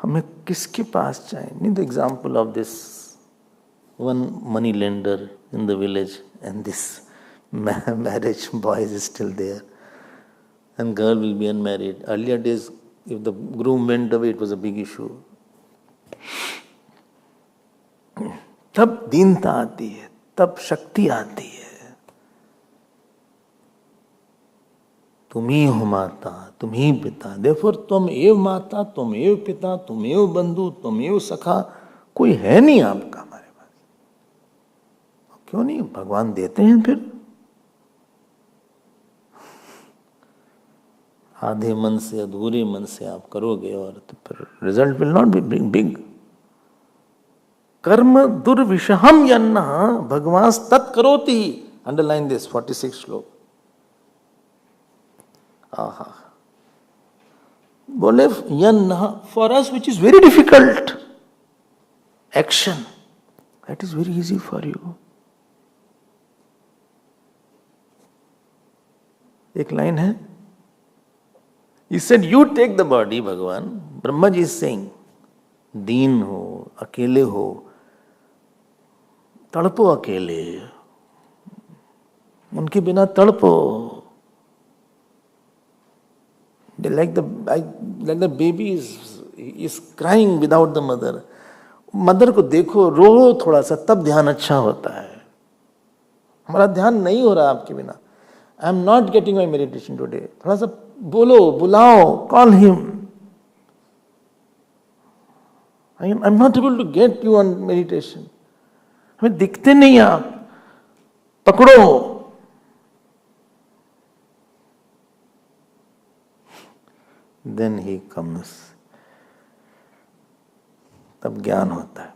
हमें किसके पास जाए? Need the example of this one money lender in the village, and this marriage boy is still there, and girl will be unmarried. Earlier days, if the groom went away, it was a big issue. तब दीनता आती है, तब शक्ति आती है. तुम ही हो माता, तुम ही पिता. Therefore, तुम एव माता, तुम एव पिता, तुम एव बंधु, तुम एव सखा. कोई है नहीं आपका हमारे पास. क्यों नहीं? भगवान देते हैं. फिर आधे मन से, अधूरे मन से आप करोगे और तो फिर result will not be big. कर्म दुर्विषहम यन्न भगवान तत्करोति. Underline this 46 shloka. आहा, बोले यन्न for us which is very difficult action, that is very easy for you. एक लाइन है. He said, you take the body, Bhagavan. Brahma ji is saying, दीन हो, अकेले हो, तड़पो अकेले, उनके बिना तड़पो. Like the baby is crying without the mother. Mother को देखो, रो थोड़ा सा, तब ध्यान अच्छा होता है. हमारा ध्यान नहीं हो रहा आपके बिना. I am not getting my meditation today. थोड़ा सा बोलो, बुलाओ, call him. I am not able to get you on meditation. हमें दिखते नहीं आप, पकड़ो. Then he comes. तब ज्ञान होता है.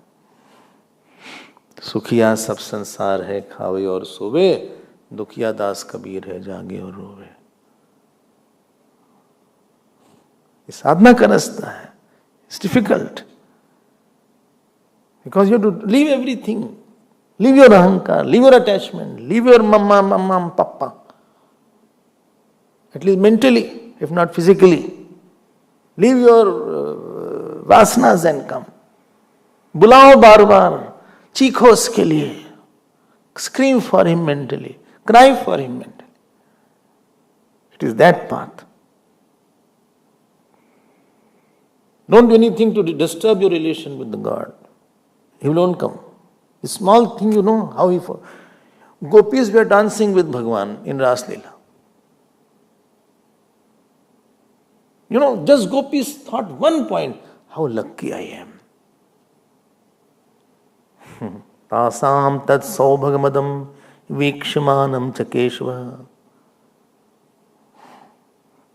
सुखिया सब संसार है, खावे और सोवे. दुखिया दास कबीर है, जागे और रोवे. ये साधना का रास्ता है. It's difficult. Because you have to leave everything. Leave your ahankar, leave your attachment, leave your mama, papa. At least mentally, if not physically. Leave your vasanas and come. बुलाओ बार बार, चीखो उसके लिए. Scream for him mentally. Cry for him mentally. It is that path. Don't do anything to disturb your relation with the God. He will not come. A small thing, how he... Gopis were dancing with Bhagavan in Ras Leela. Just Gopis thought one point, how lucky I am. Tasam tat saubhagamadam vikshmanam chakeshva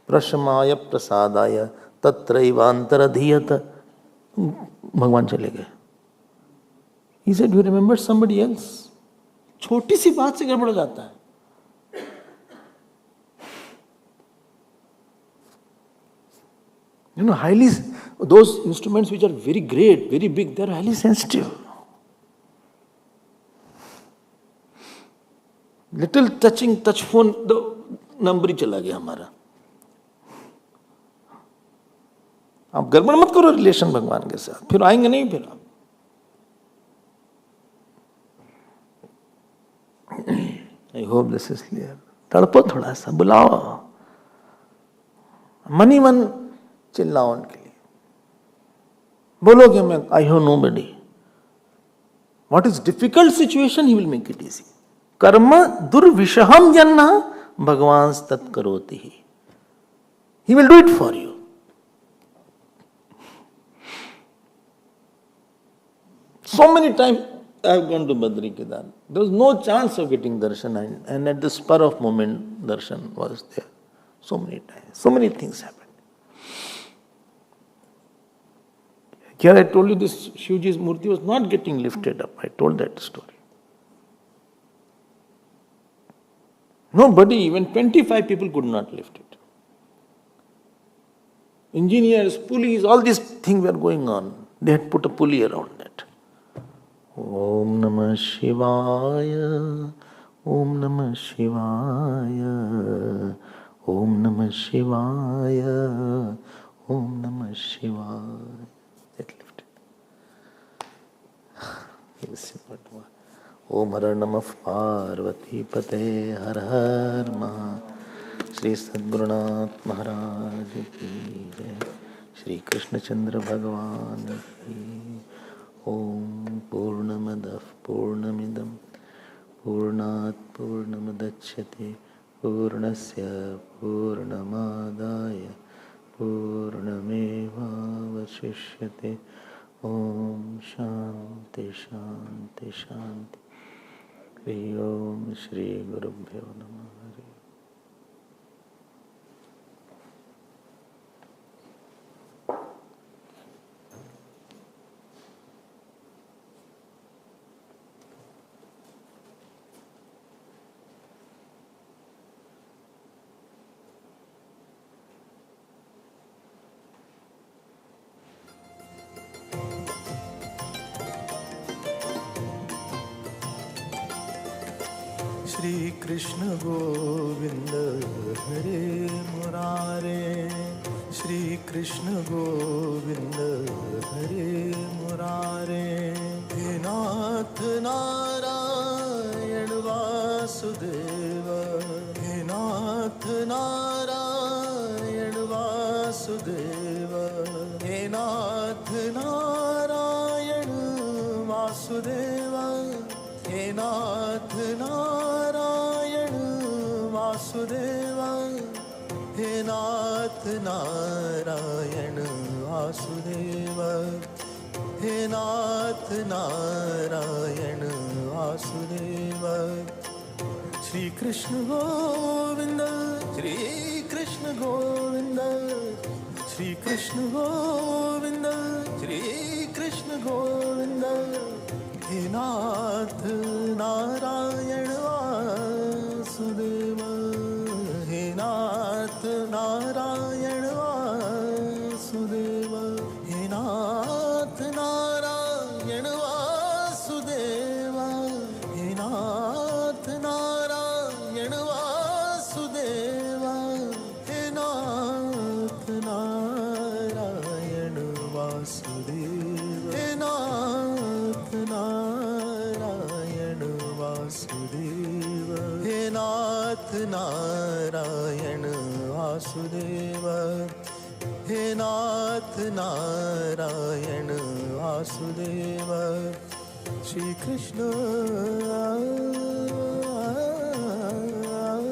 prashamaya prasadaya tatraivantaradhiyata. Bhagavan chale gaye. He said, you remember somebody else? छोटी सी बात से गड़बड़ हो जाता है. Highly, those instruments which are very great, very big, they are highly sensitive. Little touch phone, the number ही चला गया हमारा. आप गड़बड़ मत करो रिलेशन भगवान के साथ, फिर आएंगे नहीं. फिर आप I hope this is clear. तड़पो थोड़ा सा, बुलाओ. मन ही मन चिल्लाओ उनके लिए, बोलोगे मैं I have nobody. What is difficult situation, he will make it easy. Karma durvishaham janna bhagavans tat karoti. He will do it for you. So many times I have gone to Badri Kedar. There was no chance of getting darshan, and at the spur of moment darshan was there. So many times, so many things happened. Here I told you this Shivji's Murti was not getting lifted up. I told that story. Nobody, even 25 people could not lift it. Engineers, pulleys, all these things were going on. They had put a pulley around that. Om Namah Shivaya, Om Namah Shivaya, Om Namah Shivaya, Om Namah Shivaya. That lifted. Om Har Namah Parvati Pate Har Har Maha. Shri Sadgurunath Maharaj Ki Jai. Shri Krishna Chandra Bhagavan Ki. Om Purnamadav Purnamidam Purnat Purnamadachyate Purnasya Purnamadaya Purnameva Vasishyate. Om Shanti Shanti Shanti. Hri Om Shri Gurubhyo Namah. Shri Krishna Govinda Hare Murare, Shri Krishna Govinda Hare Murare, He Nath Narayan Vasudeva, He Nath Narayan Vasudeva, He Nath Narayan Vasudeva, He Nath Narayan Vasudeva, He Nath Narayan Vasudeva, He Nath Narayan Vasudeva. Shri Krishna Govinda, Shri Krishna Govinda, Shri Krishna Govinda, Shri Krishna Govinda. He Nath Narayan Vasudeva, He Nath Narayan Vasudeva, He Nath Narayan Vasudeva, He Nath Narayan Vasudeva, He Nath Narayan Vasudeva, He Nath Narayan Vasudeva, He Nath Narayan Vasudeva, He Nath Narayan Vasudeva. Shri Krishna